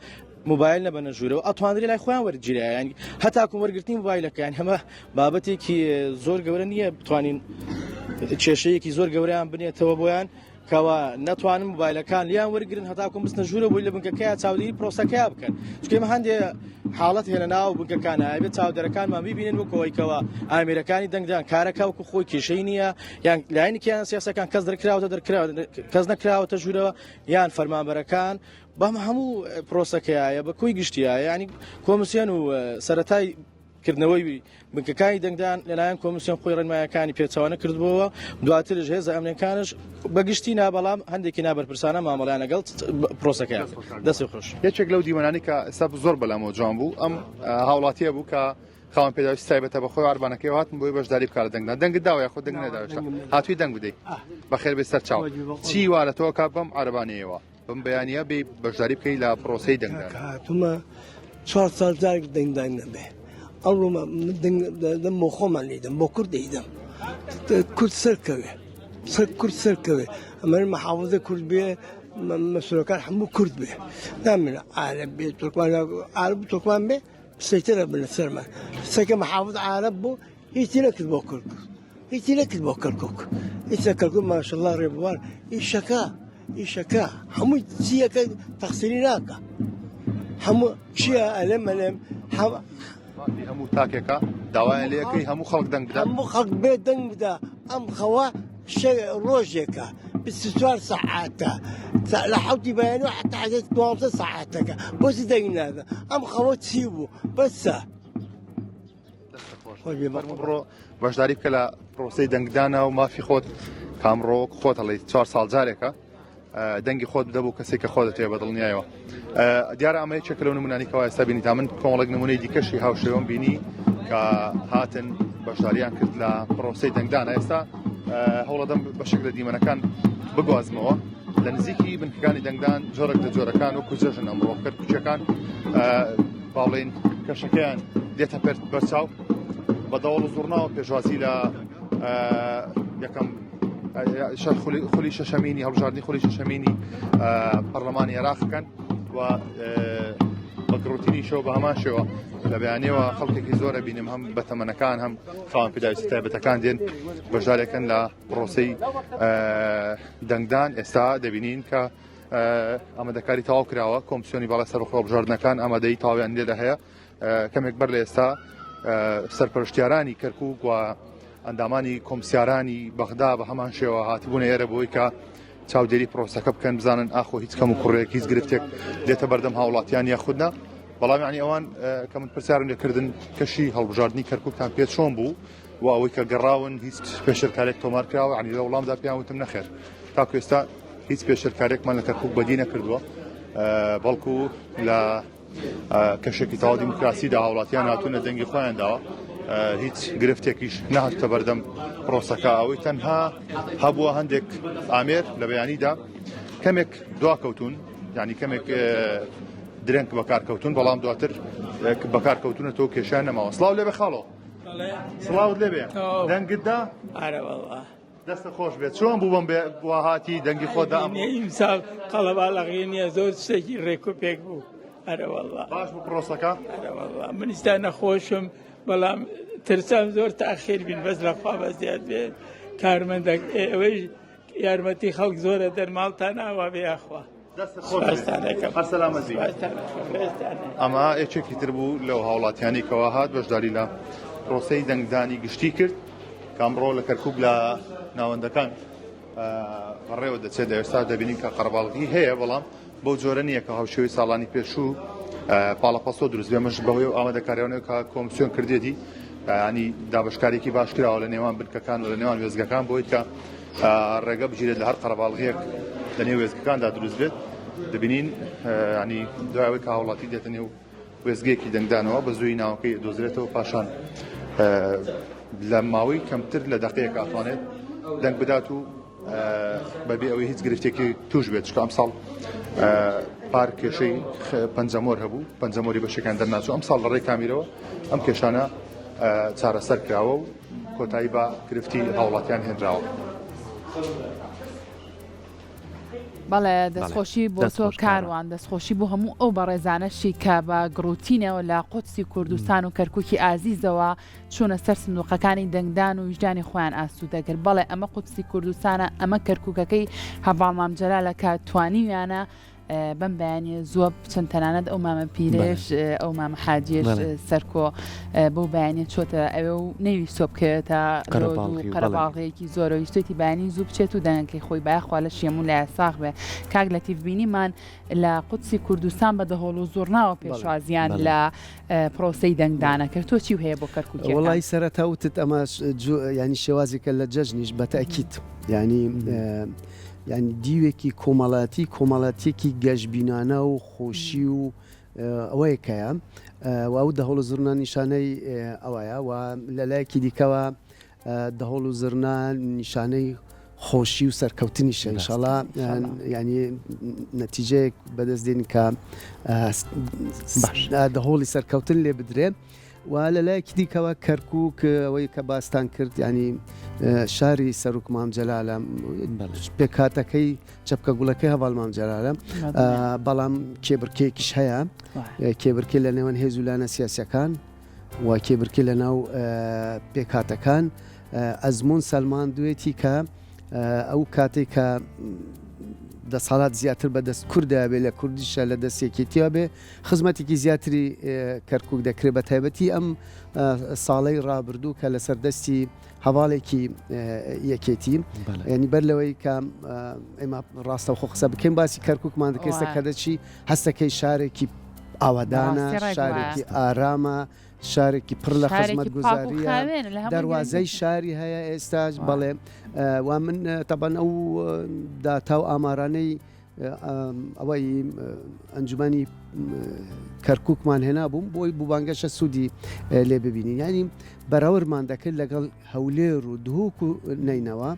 موبایل نەبە نەژوورەوە ئەتوانری لای خۆیان وەرگیرە ینی هەتاکو وەرگرتنی موبایلەکان هەمە بابەتێکی زۆر گەورە نییە بتوانین کێشەیەکی زۆر گەوریان بنێتەوە بۆیان کەوا نەتوانن موبایلەکان لیان وەرگرن هەتاکو بستنە ژوورە بووی لە بنکەکەیە چاودێری پرۆسەکەیا بکەن چکەمە هەندێ حاڵەت هێنە ناو بنکەکانە ئەبێت چاودەرەکانمان ببینن وەکەوەیکەوە ئامێرەکانی دەنگدان کارەکە وەکو خۆی کێشەی نییە یان لایەنێکیان سیاسەکان کەس کەس نەکراوەتە ژوورەوە یان فەرمانبەرەکان بەم هەموو پرۆسەکەیە بە کۆی گشتیە ینی کۆمسیۆن و سەرەتای کردنەوەی بنکەکانی دەنگدان لەلایەن کۆمسیۆن خۆی ڕێنمایەکانی پێچەوانە کردبووەوە دواترش هێزە ئەمنیەکانش بەگشتی نابەڵام هەندێکی نابەرپرسانە مامەڵیان لەگەڵ پرۆسەکەیە دەستی خۆش یەکێک لەو دیمەنانی کە ئێستا زۆر بەلامەوە جوان بوو ئەم هاوڵاتیە بوو کە خاوەن پێداویستی تایبەتە بە خۆی ئاربانەکەی هاتم بۆی بەشداری بکارە دەنگدان دەنگت داوە یاخۆ دەنگ نەداوێتە هاتووی دەنگ بدەیت بەخێر بێ سەر چاو چی وا لە تۆ کات بەم عارەبانەیەوە بم بەیانە بێ بەشداری بکەی لە پرۆسەی دەنگدان هاتوومە 4 سال جارێک دەنگدان نەبێ ئەوڕۆمە بۆ خۆمان لیدم بۆ کورد دەیدەم کورد سەرکەوێ کورد سەرکەوێ ئەمە محافظە کورد بێ مەسوولەکان هەموو کورد بێ نامێنە عارەب بێ عارەب تورکمان بێ سەیترە بنە سەرمان سەکە محافظ عارەب بوو هیچی نەکرد بۆ کورد هیچی نەکرد بۆ کەرکووک هیچ کەرکووک ماشەڵڵا ڕێبوار ئیشەکە هەمووی چیەکە تەقسیری ناکە هەموو چییە ئەلەم هەموو تاکێکە داوایان لەکەی هەموو خەڵک دەنگ بدە هەموو خەڵک بێ دەنگ بدە ئەم خەوە ڕۆژێکە 24 ساعاتە لە حوتی بەیان و حتا حەزێت 12 ساعاتەکە بۆچی دەنگ نادە ئەم خەوە چی بوو بەسە بڕۆ بەشداری بکە لە پرۆسەی دەنگدانە و مافی خۆت کامڕۆ خۆت هەڵی 4 ساڵ جارێکە دەنگی خۆت بدە بۆ کەسێک کە خۆت دەتوێت بە دڵنیایەوە دیارە ئەمە یەکێک لەو نمونانێکەوە ئێستا بینی تا من کۆمەڵێک نمونەی دیکەشی هاوشێوەم بینی کە هاتن بەشداریان کرد لە پرۆسەی دەنگدانە ئێستا هەوڵەدەم بەشێک لە دیمەنەکان بگوازمەوە لە نزیکی بنکەکانی دەنگدان جۆرەك لە جۆرەکان و کوچەژن ئەمڕۆ کەرکوچەکان باڵێن کەشەکەیان دێتە بەرچاو بەدەوڵ و زوڕناوە پێشوازی لە یەکەم خولی شەشەمینی هەڵبژاردننی خولی شەشەمینی پەرلەمانی عێراقەکەن و بە گڕوتینی شەو بە هەمان شێوە لە بەیانەوە خەڵکێکی زۆرە بینیم هەم بەتەمەنەکان هەم خاوەن پێداویستی تایبەتەکان دێن بەشدارێکن لە پرۆسەی دەنگدان ئێستا دەبینین کە ئامادەکاری تەواو کراوە کۆمسیۆنی باڵای سەربەخۆ هەڵبژاردنەکان ئامادەی تاویان لێدا هەیە کەمێک بەر لە ئێستا سەرپەرشتیارانی کەرکووک و ئەندامانی کۆمسیارانی بەغدا بە هەمان شێوە هاتبوون ئێرە بۆی کە چاودێری پرۆسەکە بکەن بزانن ئاخۆ هیچ کەم و کوڕێک هیچ گرفتێک دێتە بەردەم هاوڵاتیان یاخودنا بەڵام یعنی ئەوان کە من پرسیارم لێکردن کەشی هەڵبژاردننی کەرکووکتان پێ چۆن بوو و ئەوەی کە گەڕاون هیچ پێشرکارێک تۆمار کراوە عنی لە وەڵامدا پێیان وتم نەخێر تاکو ئێستا هیچ پێشرکارێکمان لە کەرکووک بەدی نەکردووە بەڵکو لە کەشێکی تەواو دیموکراسیدا هاوڵاتیان هاتوونە دەنگی خۆیان داوە هیچ گرفتێکیش نهاتە بەردەم پرۆسەکە ئەوەی تەنها هەبووە هەندێک ئامێر لە بەیانیدا کەمێک دواکەوتون یعنی کەمێک درێنگ بەکارکەوتون بەڵام دواتر بەکارکەوتونە تۆ کێشیان نەماوە سڵاو لێبێ خاڵۆ سڵاوت لێبێ دەنگتدا دەستە خۆش بێت چۆن بوو بم بۆ هاتی دەنگی خۆدا ئیمساڵ قەڵەباڵەغی نییە زۆر شتێکی ڕێکوپێک بوو ئەرەوەڵڵا باش بوو پرۆسەکە منیستا نەخۆشم بەڵام ترسام زۆر تاخیر بین بەس لەخوا بە زیاد بێت کارمەندەک ئەوەی یارمەتی خەڵک زۆرە دەرماڵتان ئاوا بێ ئاخوا هەرسەلامەتی ئەمە یەکێکی تر بوو لەو هاوڵاتیانی کەوا هات بەشداری لە پرۆسەی دەنگدانی گشتی کرد کامڕۆ لە کەرکووک لە ناوەندەکان بەڕێوە دەچێت ئێستا دەبینین کە قەرەباڵغی هەیە بەڵام بەو جۆرە نییە کە هاوشێوەی ساڵانی پێشوو پاڵەپەسۆ دروست بێ مەش بەهۆی و ئامادەکاریانەوە کە کۆمسیۆن کردێتی ینی دابشکارێکی باش کراوە لە نێوان بنکەکان و لە نێوان وێزگەکان بۆی کە ڕێگە بگیرێت لە هەر قەرەباڵغیەک لە نێو وێزگەکاندا دروست بێت دەبینین ینی دوایەوەی کە هاوڵاتی دێتە نێو وێزگەیەکی دەنگدانەوە بە زووی ناوەکەی دۆزرێتەوە پاشان لە ماوەی کەمتر لە دەقەیەک ئاتوانێت دەنگ بدات و بەبێ ئەوەی هیچ گرفتێکی توش بێت چکە ئەم ساڵ پار کێشەی پەنجەمۆر هەبوو پەنجەمۆری بەشەکان دەرناچوو ئەم ساڵ لە ڕێی کامیرەوە ئەم کێشانە چارەسەر کراوە و کۆتایی بە گرفتی هاوڵاتیان هێنراوە. بەڵێ دەستخۆشی بۆ تۆ کاروان دەستخۆشی بۆ هەموو ئەو بەڕێزانەشی کە بە گڕوتینەوە لە قودسی کوردستان و کەرکووکی ئازیزەوە چوونە سەر سندوقەکانی دەنگدان و وجدانی خۆیان ئاسوود دەکرد بەڵێ ئەمە قودسی کوردستانە ئەمە کەرکووکەکەی هەڤاڵ مامجەلالە کە توانیویانە بەم بەیانە زۆر چەند تەنانەت ئەو مامە پیرێش ئەو مامە حاجێش سەرکۆ بۆ بەیانە چۆتە ئەوێ و نەویستۆ بکەوێتە قەرەباڵغەیەکی زۆرە ویستۆتی بەیانی زوو بچێت و دەنگەکەی خۆی باخوا لە شێمون لە یاساغ بێ کاک لە تیڤبینیمان لە قودسی کوردستان بە دەهۆڵ و زۆرناوە پێشوازیان لە پرۆسەی دەنگدانە کرد تۆ چی هەیە بۆ کەرکووکی وڵی سەرەتاوتت ئەمە ینی شێوازێکە لە جەژنیش بەتەکیت ینی ینی دیوێکی کۆمەڵاتێکی گەشتبینانە و خۆشی و ئەوەیەکەیە و ئەو دەهۆڵ و زڕنا نیشانەی ئەوەیە و لە لایەکی دیکەوە دەهۆڵ و زڕنا نیشانەی خۆشی و سەرکەوتنیشە ئینشاڵڵا ینی نەتیجەیەک بەدەستدێن کە دەهۆڵی سەرکەوتن لێ بدرێت و لە لایەکی دیکەوە کەرکووک ئەوەی کە باستان کرد ینی شاری سەرۆک مامجەلالە پێکاتەکەی چەپکە گوڵەکەی هەڤاڵ مامجەلالە بەڵام کێبرکەیەکیش هەیە کێبرکێ لە نێوان هێزولانە سیاسەکان و کێبرکێ لە ناو پێکاتەکان ئەزمون سەلمان دوێتی کە ئەو کاتێک کە دەساڵات زیاتر بەدەست کووردا بێ لە کوردیشە لە دەستێکێتیە بێ خزمەتێکی زیاتری کەرکووک دەکرێت بە تایبەتی ئەم ساڵەی ڕابردوو کە لە سەردەستی هەواڵێکی یەکێتی ینی بەر لەوەی کە ئێمە ڕاستە خۆ قسە بکەین باسی کەرکووکمان دەکەێستە کە دەچی هەستەکەی شارێکی ئاوادانە شارێکی ئارامە شارێکی پڕ لە خزمەت گوزاریە دەواازەی شاری هەیە ئێستاش بەڵێ و من تەبەن ئەو داتا و ئامارانەی ئەوەی ئەنجومی کەرکووکمان هێنا بووم بۆی بووبانگەشە سوودی لێ ببینین ینی بەراوردمان دەکرد لەگەڵ هەولێر و دهوک و نینەوە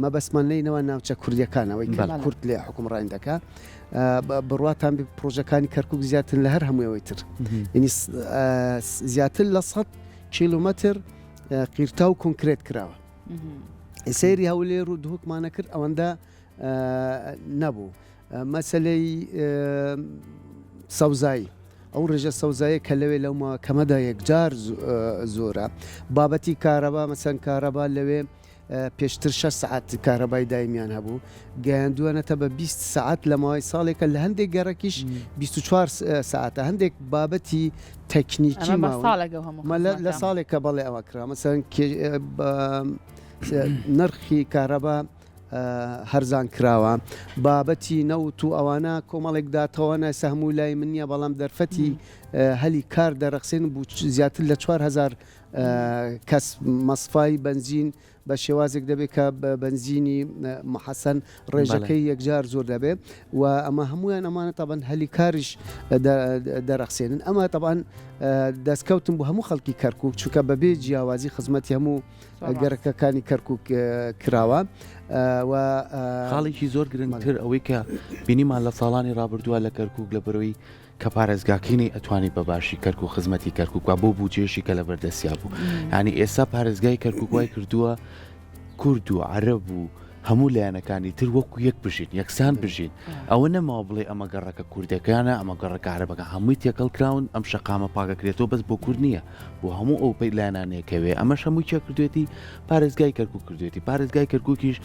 مەبەسمان نینەوە ناوچە کوردیەکانەوەی کورد لێ حکومڕان دەکات بڕاتان پرۆژەکانی کەرکووک زیاتر لە هەر هەموویەوەی تر ینی زیاتر لە 100 کیلومتر قیرتا و کۆنکرێت کراوە سەیری هەولێر و دهوکمانە کرد ئەوەندە نەبوو مەسلەی سەوزایی ئەو ڕێژە سەوزایە کە لەوێ لەومە کەمەدا یەکجار زۆرە بابەتی کارەبا مەسەن کارەبا لەوێ پێشتر 6 سعات کارەبای دایمیان هەبوو گەیاندووەنەتە بە 20 سعات لە ماوەی ساڵێکە لە هەندێک گەڕێکیش 24 سعاتە هەندێک بابەتی تەکنیکی لە ساڵێکە بەڵێ ئەوە کرا مەسەن نرخی کارەبا هەرزان کراوە بابەتی نەوت و ئەوانە کۆمەڵێک داتەوەنە سەهموو لای منیە بەڵام دەرفەتی هەلی کار دەرەخسێن بوو زیاتر لە 4000 کەس مەسفای بنزین بە شێوازێک دەبێت کە بنزینی محەسەن ڕێژەکەی یەکجار زۆر دەبێت و ئەمە هەمویان ئەمانە تەبەن هەلی کاریش دەرەخسێنن ئەمە تەبان دەستکەوتن بۆ هەموو خەڵکی کەرکووک چونکە بەبێ جیاوازی خزمەتی هەموو گەرەکەکانی کەرکووک کراوە و خاڵێکی زۆر گرنگتر ئەوەی کە بینیمان لە ساڵانی ڕابردووە لە کەرکووک لە بەرەوەی کە پارێزگاکەی ئەتوانی بەباشی کەرکووک خزمەتی کەرکووکە بۆ بوجێشی کە لە بەردەستیا بوو ینی ئێستا پارێزگای کەرکووکوای کردووە کورد و عەرەب و هەموو لایەنەکانی تر وەکو یەک بژین یەکسان بژین ئەوە نەماوە بڵێ ئەمە گەڕەکە کوردەکانە ئەمە گەڕەکە عەرەبەکە هەمووی تێکەڵ کراون ئەم شەقامە پاکەکرێتەوە بەس بۆ کورد نییە بۆ هەموو ئەو پەی لایەنانەیەکەوێ ئەمەش هەمووی چێ کردوێتی پارێزگای کەرکووک کردوێتی پارێزگای کەرکووکیش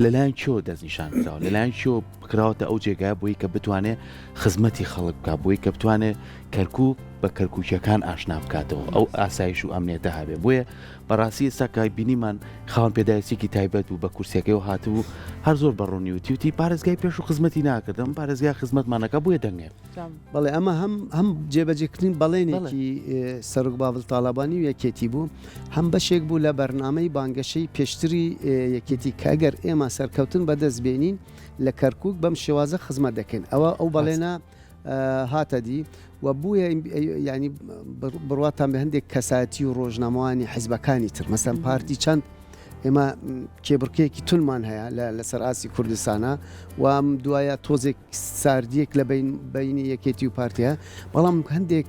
لەلایەن چۆ دەستنیشان کراوە لەلایەن چۆ بکراوەتە ئەو جێگایە بۆی کە بتوانێت خزمەتی خەڵک بکات بۆی کە بتوانێت کەرکووک بە کەرکووکیەکان ئاشنا بکاتەوە ئەو ئاسایش و ئەمنێتە هەبێ بۆیە بەڕاستی ئێستا کای بینیمان خاوەن پێداویستێکی تایبەت و بە کورسەکەی و هاتوو هەر زۆر بەڕوونی و تیوتی پارێزگای پێش و خزمەتی ناکردم پارێزگای خزمەتمانەکە بۆیە دەنگێ بەڵێ ئەمە هەم جێبەجێکردن بەڵێنێکی سەرک باڵ تاالبانی و یەکێتی بوو هەم بەشێک بوو لە بەرنامەی بانگەشەی پێشتری یەکێتی کاگەر ئێمە سەرکەوتن بەدەستبێنین لە کەرکووک بەم شێوازە خزمەت دەکەین ئەو بەڵێنە هاتە دی و بووە ینی بڕاتان بە هەندێک کەساتی و ڕۆژنامەوانی حیزبەکانی تر مەسەن پارتی چەند ئێمە کێبڕکەیەکی تونمان هەیە لەسەر ئاسی کوردستانە و دوایە تۆزێک ساردیەک لە بینی یەکێتی و پارتیە بەڵام هەندێک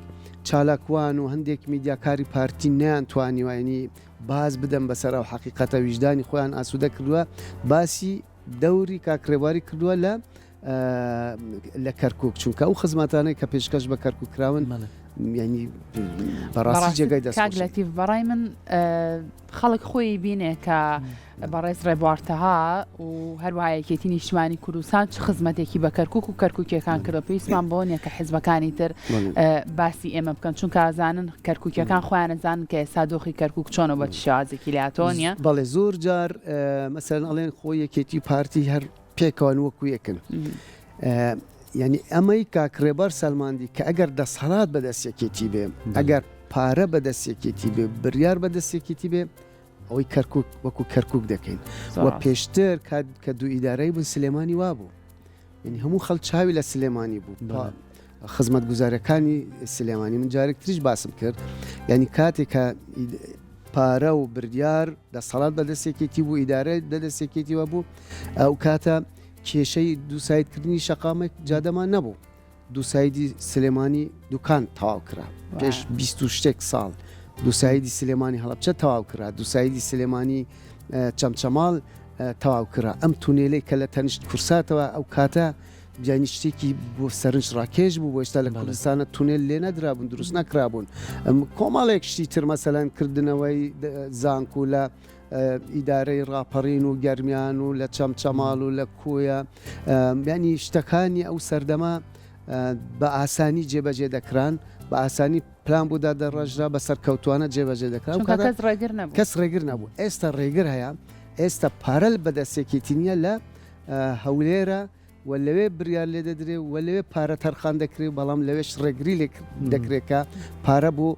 چالاکوان و هەندێک میدیاکاری پارتی نیان توانیوانی باز بدەن بەسەر و حقیقەتە ویژدانی خۆیان ئاسوودە کردووە باسی دەوری کاکرێواری کردووە لە کەرکووک چونکە ئەو خزمەتانەی کە پێشکەش بە کەرکووک کراون ینی بەڕاستی جێگای دەستکاگلەتیڤ بەڕای من خەڵک خۆی بینێ کە بەڕێز ڕێبوارتەها و هەروایەکێتی نیشتوانی کوردستان چ خزمەتێکی بە کەرکووک و کەرکووکیەکان کردە پێویستمان بۆ نییە کە حیزبەکانی تر باسی ئێمە بکەن چونکە ئازانن کەرکووکیەکان خۆیانەزانن کە ئێستا دۆخی کەرکووک چۆنەوە بە شێوازێکی لاتۆنیە بەڵێ زۆر جار مەسەرەن ئەڵێن خۆی یەکێتی پارتی هەر پێکەوەن وەکو یەکن ینی ئەمەی کاکرێبەر سەلماندی کە ئەگەر دەسەڵات بەدەستێکێتی بێ ئەگەر پارە بەدەستێکێتی بێ بریار بەدەستێکێتی بێ ئەوەی کەرکووک وەکو کەرکووک دەکەین و پێشتر کە دوو ئیدارەی بوون سلێمانی وابوو ینی هەموو خەڵک چاوی لە سلێمانی بوو خزمەت گوزارەکانی سلێمانی من جارێک تریش باسم کرد ینی کاتێک کە پارە و بریار دەسەڵات بەدەستێکێتی بوو ئیدارە دەدەستێکێتیوە بوو ئەو کاتە کێشەی دووسایدکردنی شەقامێک جادەمان نەبوو دووسایدی سلێمانی دوکان تەواو کرا پێش 20 شتێک ساڵ دووسایدی سلێمانی هەڵەبچە تەواو کرا دووسایدی سلێمانی چەمچەماڵ تەواو کرا ئەم تونێلەی کە لە تەنیشت کورساتەوە ئەو کاتە بیانی شتێکی بۆ سەرنج ڕاکێش بوو بۆ ئێستا لە کوردستانە تونێل لێ نەدرابوون دروست نەکرابوون کۆمەڵێک شتی تر مەسەلەن کردنەوەی زانک و لە ئیدارەی ڕاپەڕین و گەرمیان و لە چەمچەماڵ و لە کۆیە ینی شتەکانی ئەو سەردەما بە ئاسانی جێبەجێ دەکران بە ئاسانی پلان بوودا دەڕژرا بە سەرکەوتوانە جێبەجێ دەکران کەس ڕێگر نەبوو ئێستا ڕێگر هەیە ئێستا پارە بەدەستێکێتی نییە لە هەولێرە و لەوێ بریار لێ دەدرێ و لەوێ پارە تەرخان دەکرێت بەڵام لەوێش ڕێگری دەکرێت کە پارە بۆ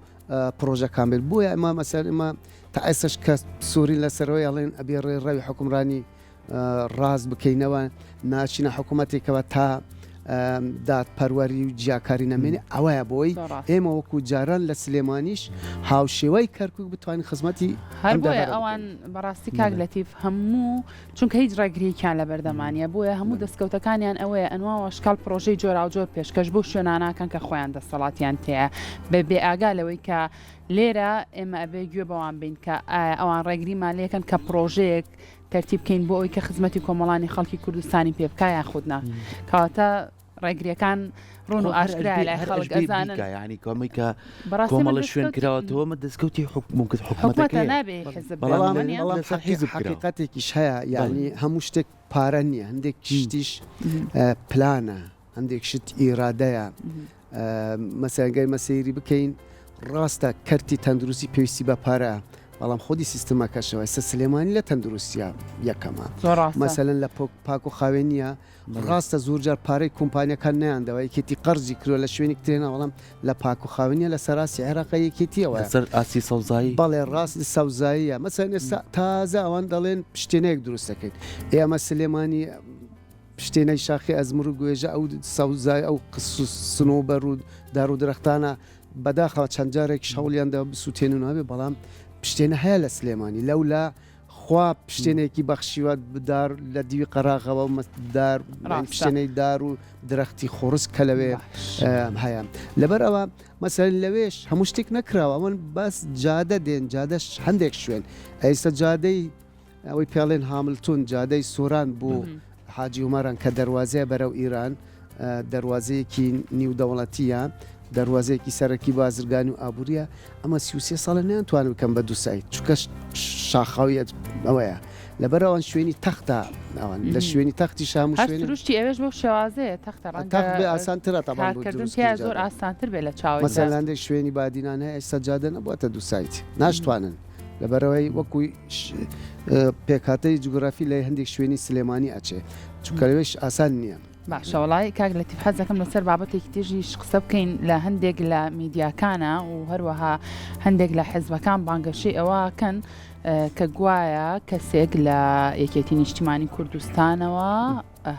پرۆژەکان بێت بۆیە ئەمە مەسەر ئمە تا ئێستش کە سووری لەسەرەوەی ئەڵێن ئەبێ ڕێڕەوی حکومرانی ڕاست بکەینەوە ناچینە حکوومەتێکەوە تا دادپەروەری و جیاکاری نەمێنێ ئەوەیە بۆی ئێمە وەکو جاران لە سلێمانیش هاوشێوەی کەرکک بتوانین خزمەتی هەر بۆیە ئەوان بەڕاستی کاک لەتیف هەموو چونکە هیچ ڕێگریکیان لە بەردەمانە بۆیە هەموو دەستکەوتەکانیان ئەوەیە ئەنواوە شکال پرۆژەی جۆرا و جۆر پێشکەش بۆ شوێناناکەن کە خۆیان دەسەڵاتیان تەیە بە بێ ئاگا لەوەی کە لێرە ئێمە ئەبێ گوێ بەوان بین کە ئەوان ڕێگریمان لێکن کە پرۆژەیەک تەرتیب بکەین بۆ ئەوی کە خزمەتی کۆمەڵانی خەڵکی کوردستانی پێ بکە یاخودنا کەواتە ڕێگریەکان ڕۆن و ئاشکرا لای خەڵک ئەزانن ینی کۆمی کە کۆمەڵە شوێن کراوەتەوە مە دەستکەوتی ممکن حکوومەتەکە نابێ حزب حقیقەتێکیش هەیە یعنی هەموو شتێک پارە نییە هەندێک شتیش پلانە هەندێک شت ئیرادەیە مەسەنگەی مەسەیری بکەین ڕاستە کەرتی تەندروستی پێویستی بە پارە بەڵام خۆی سیستمەکەشەوە ئێستا سلێمانی لە تەندروستیە یەکەمە مەسەلەن لە پاک و خاوێنیە ڕاستە زۆرجار پارەی کۆمپانیەکان نیاندەوە یەکێتی قەرزی کردووە لە شوێنی ترێنە بەڵام لە پاک و خاوێنیە لە سەراسی عێراق یەکێتیەوە سەر ئاسی سەوزایی بەڵێ ڕاستی سەوزاییە مەسەن ئێستا تازە ئەوان دەڵێن پشتێنەیەک دروست دەکەیت ئێمە سلێمانی پشتێنەی شاخی ئەزمر و گوێژە ئەو سەوزای ئەو سنوبەر و دار و درەختانە بەداخەوە چەند جارێک شەوڵیاندا بسووتێن و نابێ بەڵام پشتێنە هەیە لە سلێمانی لەولا خوا پشتێنێکی بەخشیوات بدار لە دیوی قەراغەوە دار پشتێنەی دار و درەختی خۆرس کە لەوێ هەیە لەبەر ئەوە مەسەرن لەوێش هەموو شتێک نەکراوە ئەوەن باس جادە دێن جادەش هەندێک شوێن ئەیستا جادەی ئەوەی پێڵێن هاملتون جادەی سۆران بوو حاجی عومەران کە دەواازەیە بەرەو ئیران دەواازەیەکی نیودەوڵەتیە دەواازەیەکی سەرەکی بازرگانی و ئابوووریە ئەمە 33 ساڵە نیانتوانن بکەم بە دووسایت چکە شاخاویت ئەوەیە لەبەرەوەن شوێنی تەختە ئەوان لە شوێنی تەختی شام شوێنی ئێوەش بۆ شێوازەیە تەختە ئاسانترە زۆر ئاسانتر بێ لە چاوی مەسەلاندێک شوێنی بادینان هەیە ئێستا جادە نەبووەتە دووسایت ناشتوانن لەبەرەوەی وەکوی پێکاتەی جوگرافی لە هەندێک شوێنی سلێمانی ئەچێ چکەوێش ئاسان نییە باشەوەڵی کاک لەتیف حەز دەکەم لەسەر بابەتێکی تێژیش قسە بکەین لە هەندێک لە میدیاکانە و هەروەها هەندێک لە حزبەکان بانگەشەی ئەوەکەن کە گوایە کەسێک لە یەکێتی نیشتیمانی کوردستانەوە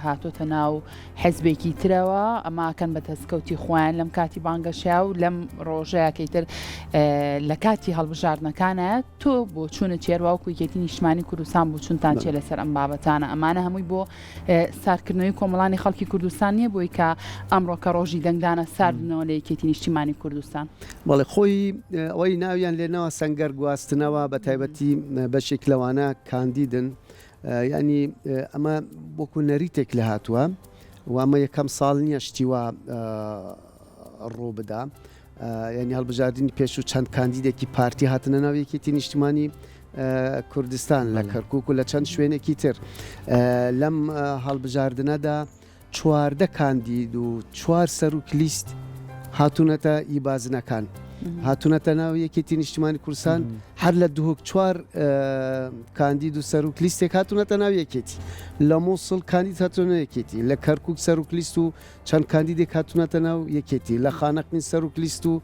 هاتۆتە ناو حزبێکی ترەوە ئەماکەن بە دەستکەوتی خۆیان لەم کاتی بانگەشیا و لەم ڕۆژەیەکەیتر لە کاتی هەڵبژاردنەکانە تۆ بۆ چوونە چێرواوکو یەکێتی نیشتیمانی کوردستان بۆ چونتان چێ لەسەر ئەم بابەتانە ئەمانە هەمووی بۆ ساردکردنەوەی کۆمەڵانی خەڵکی کوردستان نییە بۆی کە ئەمڕۆ کە ڕۆژی دەنگدانە ساردنەوە لە یەکێتی نیشتیمانی کوردستان بەڵێ خۆی ئەوەی ناویان لێنەوە سەنگەر گواستنەوە بە تایبەتی بەشێک لەوانە کاندیدن ینی ئەمە بۆکو نەریتێک لە هاتووە و ئەمە یەکەم ساڵ نییە شتیوە ڕوو بدا ینی هەڵبژاردننی پێش و چەند کاندیدێکی پارتی هاتنە ناو یەکێتی نیشتیمانی کوردستان لە کەرکووک و لە چەند شوێنێکی تر لەم هەڵبژاردنەدا 14 کاندید و 4 سەرروک لیست هاتوونەتە ئیبازنەکان هاتوونەتە ناو یەکێتی نیشتیمانی کوردستان هەر لە 4 کاندید و سەرروک لیستێک هاتوونەتە ناو یەکێتی لە مۆسڵ کاندید هاتوونە یەکێتی لە کەرکووک سەرروک لیست و چەند کاندیدێک هاتوونەتە ناو یەکێتی لە خانەقین سەرروک لیست و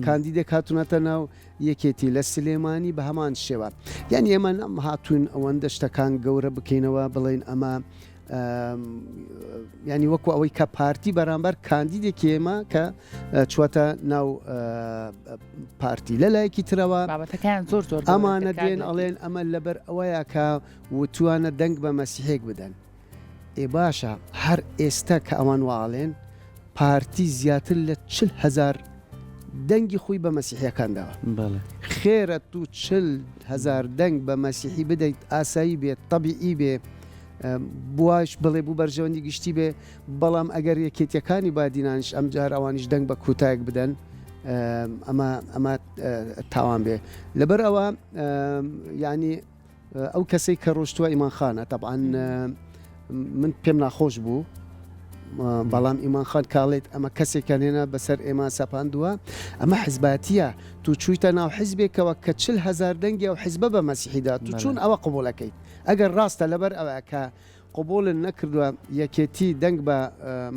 کاندیدێک هاتوونەتە ناو یەکێتی لە سلێمانی بە هەمان شێوە یعنی ئێمە نەم هاتوون ئەوەندە شتەکان گەورە بکەینەوە بڵێن ئەمە ینی وەکو ئەوەی کە پارتی بەرامبەر کاندیدێکی ئێمە کە چوەتە ناو پارتی لەلایەکی ترەوە ئەمانە دێن ئەڵێن ئەمە لەبەر ئەوەیە کە وتوانە دەنگ بە مەسیحێک بدەن ئێ باشە هەر ئێستا کە ئەوان واڵێن پارتی زیاتر لە 40,000 دەنگی خۆی بە مەسیحیەکانداوە خێرە تو 40,000 دەنگ بە مەسیحی بدەیت ئاسایی بێت تەبیعی بێ بواش بڵێ بوو بەرژەوەندی گشتی بێ بەڵام ئەگەر یەکێتیەکانی بادینانش ئەم جار ئەوانیش دەنگ بە کوتایەک بدەن ئەمە تاوان بێ لەبەر ئەوە ینی ئەو کەسەی کە ڕۆشتووە ئیمانخانە تەبعاان من پێم ناخۆش بوو بەڵام ئیمانخان کاڵێت ئەمە کەسێکیان هێنا بەسەر ئێمە سەپاندووە ئەمە حزباتیە تو چوویتە ناو حیزبێکەوە کە 40,000 دەنگی ئەو حیزبە بە مەسیحیدا تو چون ئەوە قبولەکەیت ئەگەر ڕاستە لەبەر ئەوە کە قبولن نەکردووە یەکێتی دەنگ بە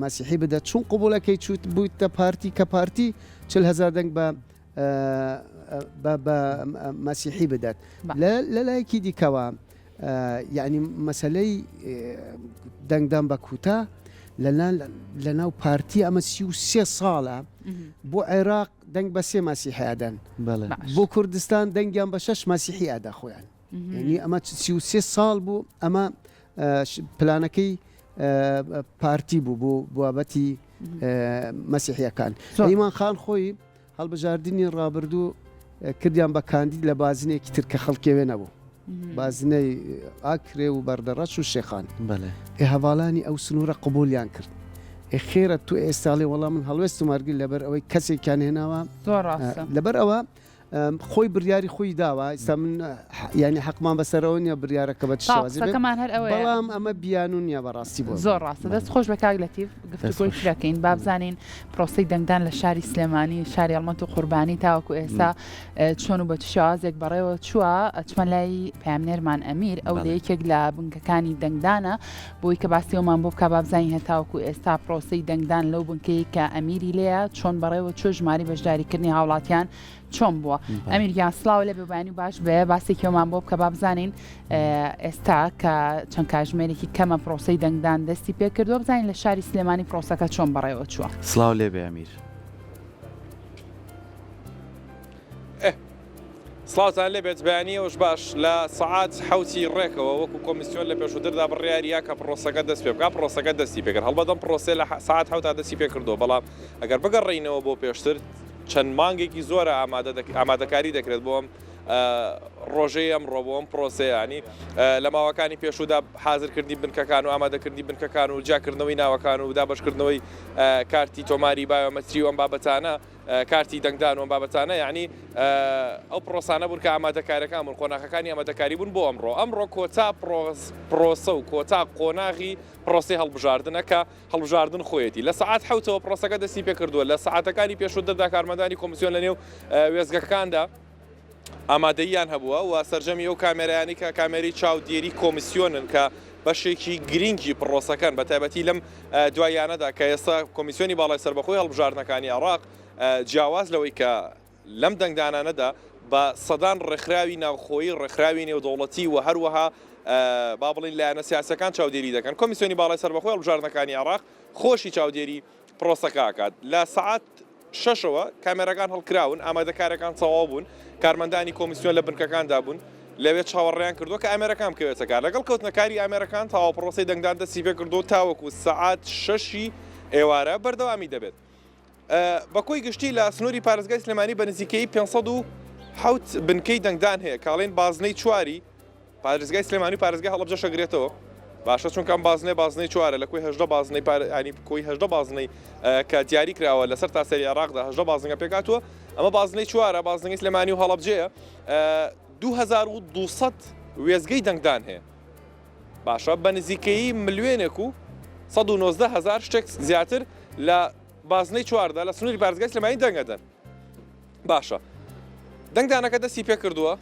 مەسیحی بدە چون قبولەکەی چوت بوویتە پارتی کە پارتی 40,000 دەنگ بە بە مەسیحی بدات لە لایەکی دیکەوە یعنی مەسلەی دەنگدان بە کوتا لە ناو پارتی ئەمە 33 ساڵە بۆ عێراق دەنگ بە 3 مەسیحیادەن بۆ کوردستان دەنگیان بە 6 مەسیحی ئادا خۆیان یعنی ئەمە 33 ساڵ بوو ئەمە پلانەکەی پارتی بوو بۆ بابەتی مەسیحیەکان ئەیمان خان خۆی هەڵبژاردننی ڕابردوو کردیان بە کاندید لە بازنێکی تر کە خەڵکێوێ نەبوو بازنەی ئاکرێ و بەردەڕەش و شێخان هەواڵانی ئەو سنوورە قبولیان کرد خێرە تو ئێستاڵێ وەڵام من هەڵوێست و مارگی لەبەر ئەوەی کەسێکیان هێناوە لەبەر ئەوە خۆی بریاری خۆی داوە ئستا من ینی حەقمان بەسەرەوە نیە بریارەکە بە شازەکەمان هەر ئەوە بەڵام ئەمە بیان و نییە بەڕاستی بۆ زۆر ڕاستە دەست خۆش بە کاگلەتیف گفتگۆی شرەکەین بابزانین پرۆسی دەنگدان لە شاری سلێمانی شاری ئەڵمەند و قوربانی تاوەکو ئێستا چۆن و بە شازێک بەڕێوە چووە ئەچمە لای پامنێرمان ئەمیر ئەو لە یەکێک لە بنکەکانی دەنگدانە بۆی کە باسیەوەمان بۆ بکە بابزانین هەتاوەکو ئێستا پرۆسی دەنگدان لەو بنکەی کە ئەمیری لەیە چۆن بەڕێوە چۆ ژماری بەشداریکردنی هاوڵاتیان چۆن بووە ئەمیریان سلااو لە ببانی و باش بێ باسێکیەوەمان بۆ بکە بابزانین ئێستا کە چەند کاژمێرێکی کەمە پرۆسی دەنگدان دەستی پێ کردووە بزانین لە شاری سلێمانی پرۆسەکە چۆن بەڕێوە چووە سلااو لێ بێ ئەمیر سڵاتان لێ بێت بەیانیەوەش باش لە سەعات حوتی ڕێکەوە وەکو کۆمیسیۆن لە پێشووتردا بڕیاریە کە پرۆسەکە دەست پێ بکە پرۆسەکە دەستی پێکرد هەڵبەدەم پرۆسێ لە ساعات حوتا دەستی پێ کردو بەڵام ئەگەر بگەڕێینەوە بۆ پێشتر چەند مانگێکی زۆرە ئامادەکاری دەکرێت بۆم ڕۆژەی ئەمڕۆ بۆم پرۆسەیانی لە ماوەکانی پێشودا حازرکردنی بنکەکان و ئامادەکردنی بنکەکان و جاکردنەوەی ناوەکان و دابشکردنەوەی کارتی تۆماری بایۆمەتری و ئەم بابەتانە کارتی دەنگدان و ئەم بابەتانە یعنی ئەو پرۆسانە بوون کە ئامادەکاریەکان بوون قۆناغەکانی ئامادەکاری بوون بۆ ئەمڕۆ کۆتا پرۆسە و کۆتا قۆناغی پرۆسی هەڵبژاردنە کە هەڵبژاردن خۆیەتی لە سەعات حوتەوە پرۆسەکە دەستی پێ کردووە لە سەعاتەکانی پێشووتردا کارمەندانی کۆمیسیۆن لە نێو وێزگەکاندا ئامادەییان هەبووە و سەرجەمی ئەو کامێرایانی کە کامێری چاودێری کۆمیسیۆنن کە بەشێکی گرنگی پرۆسەکان بە تایبەتی لەم دوایانەدا کە ئێستا کۆمیسیۆنی باڵای سەربەخۆی هەڵبژاردنەکانی عێراق جیاواز لەوەی کە لەم دەنگدانانەدا بە سەدان ڕێکخراوی ناوخۆیی ڕێکخراوی نێودوڵەتی و هەروەها با بڵین لایەنە سیاسەکان چاودێری دەکەن کۆمیسیۆنی باڵای سەربەخۆی هەڵبژاردنەکانی عێراق خۆشی چاودێری پرۆسەکە ئاکات لە سەعات شەشەوە کامێرەکان هەڵکراون ئامادەکارەکان تەواو بوون کارمەندانی کۆمیسیۆن لە بنکەکاندا بوون لەوێت چاوەڕێیان کردووە کە ئەمریکام بکەوێتە کار لەگەڵ کەوتنەکاری ئەمریکان تاوا پرۆسی دەنگدان دەستی پێ کردو تاوەکو سەعات شەشی ئێوارە بەردەوامی دەبێت بەکۆی گشتی لە سنووری پارێزگای سلێمانی بە نزیکەی 507 بنکەی دەنگدان هەیە کاڵێن بازنەی چواری پارێزگای سلێمانی پارێزگای هەڵەبجە شەگرێتەوە باشە چونکەم بازنەی چوارە لە کوی هەژدە بازنەی ینی کۆی هەژدە بازنەی کە دیاری کراوە لەسەر تاسەری عێراقدا هەژدە بازنگە پێکاتوە ئەمە بازنەی چوارە بازنەی سلێمانی و هەڵەبجەیە 2200 وێزگەی دەنگدان هەیە باشە بە نزیکەی ملیێنێک و 190,000 شتێک زیاتر لە بازنەی چواردا لە سنووری پارێزگای سلێمانی دەنگەدەن باشە دەنگدانەکە دەستی پێ کردووە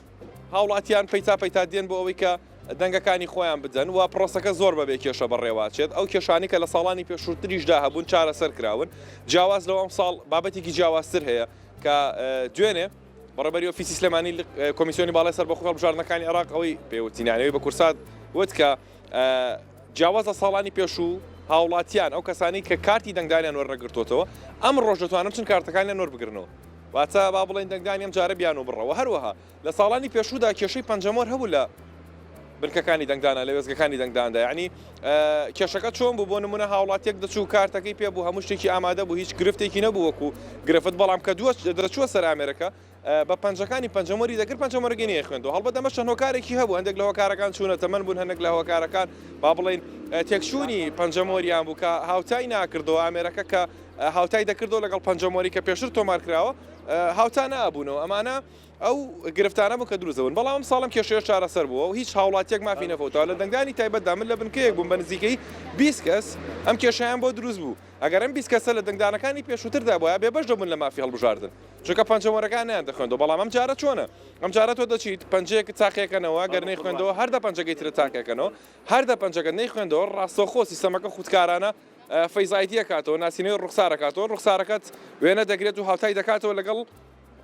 هاوڵاتیان پەیتا دێن بۆ ئەوەی کە دەنگەکانی خۆیان بدەن و پرۆسەکە زۆر بەبێ کێشە بەڕێواچێت ئەو کێشانی کە لە ساڵانی پێشووتریشدا هەبوون چارەسەر کراون جیاواز لەوە ئەم ساڵ بابەتێکی جیاوازتر هەیە کە دوێنێ بەڕێبەری ئۆفیسی سلێمانی کۆمیسیۆنی باڵای سەربەخۆی هەڵبژاردنەکانی عێراق ئەوەی پێوتینیانەوەی بە کورسات وت کە جیاوازە ساڵانی پێشوو هاوڵاتیان ئەو کەسانی کە کارتی دەنگدانیان وەرنەگرتوتەوە ئەم ڕۆژ دەتوانن چن کارتەکانیان وەربگرنەوە واتە با بڵێن دەنگدانی ئەم جارە بیان و بڕەوە هەروەها لە ساڵانی پێشوودا کێشەی پەنجەمۆر هەبوو لە بنکەکانی دەنگدانە لە وێزگەکانی دەنگداندا یعنی کێشەکە چۆن بوو بۆ نمونە هاوڵاتیەک دەچوو کارتەکەی پێ بوو هەموو شتێکی ئامادە بوو هیچ گرفتێکی نەبوو وەکو گرفت بەڵام کە دەرەچووە سەر ئامێرەکە بە پەنجەکانی پەنجەمۆری دەکرد پەنجەمۆرەگەنی خوێندەوە هەڵبەت ئەمە چەند هۆکارێکی هەبوو هەندێک لە هۆکارەکان چوونە تەمەن بوون هەندێک لە هۆکارەکان با بڵێن تێکچوونی پەنجەمۆریان بوو کە هاوتای ناکردەوە ئامێرەکە کە هاوتای دەکردەوە لەگەڵ پەنجەمۆری کە پێشتر تۆمار کراوە هاوتا نابوونەوە ئەمانە ئەو گرفتانە بوو کە دروستەبوون بەڵام ساڵم کێشەیە چارەسەر بووە و هیچ هاوڵاتیەک مافی نەفەوتەوە لە دەنگدانی تایبەتدا من لە بنکەیەک بووم بە نزیکەی 20 کەس ئەم کێشەیان بۆ دروست بوو ئەگەر ئەم 20 کەسە لە دەنگدانەکانی پێشووتردا بووە بێبەش دەبوون لە مافی هەڵبژاردن چونکە پەنجەمۆرەکانیان دەخوێندەوە بەڵام ئەم جارە چۆنە ئەم جارە تۆ دەچیت پەنجەیەک تاقیەکەنەوە گەر نەیخوێندەوە هەردە پەنجەکەی ترە تاقیەکەنەوە هەردە پەنجەکە نەیخوێندەوە ڕاستەوخۆ سیستەمەکە خودکارانە فەیزایەتیە کاتەوە ناسینەوەی ڕوخسارەکاتەوە ڕوخسارەکەت وێنە دەگرێت و هاوتای دەکاتەوە لەگەڵ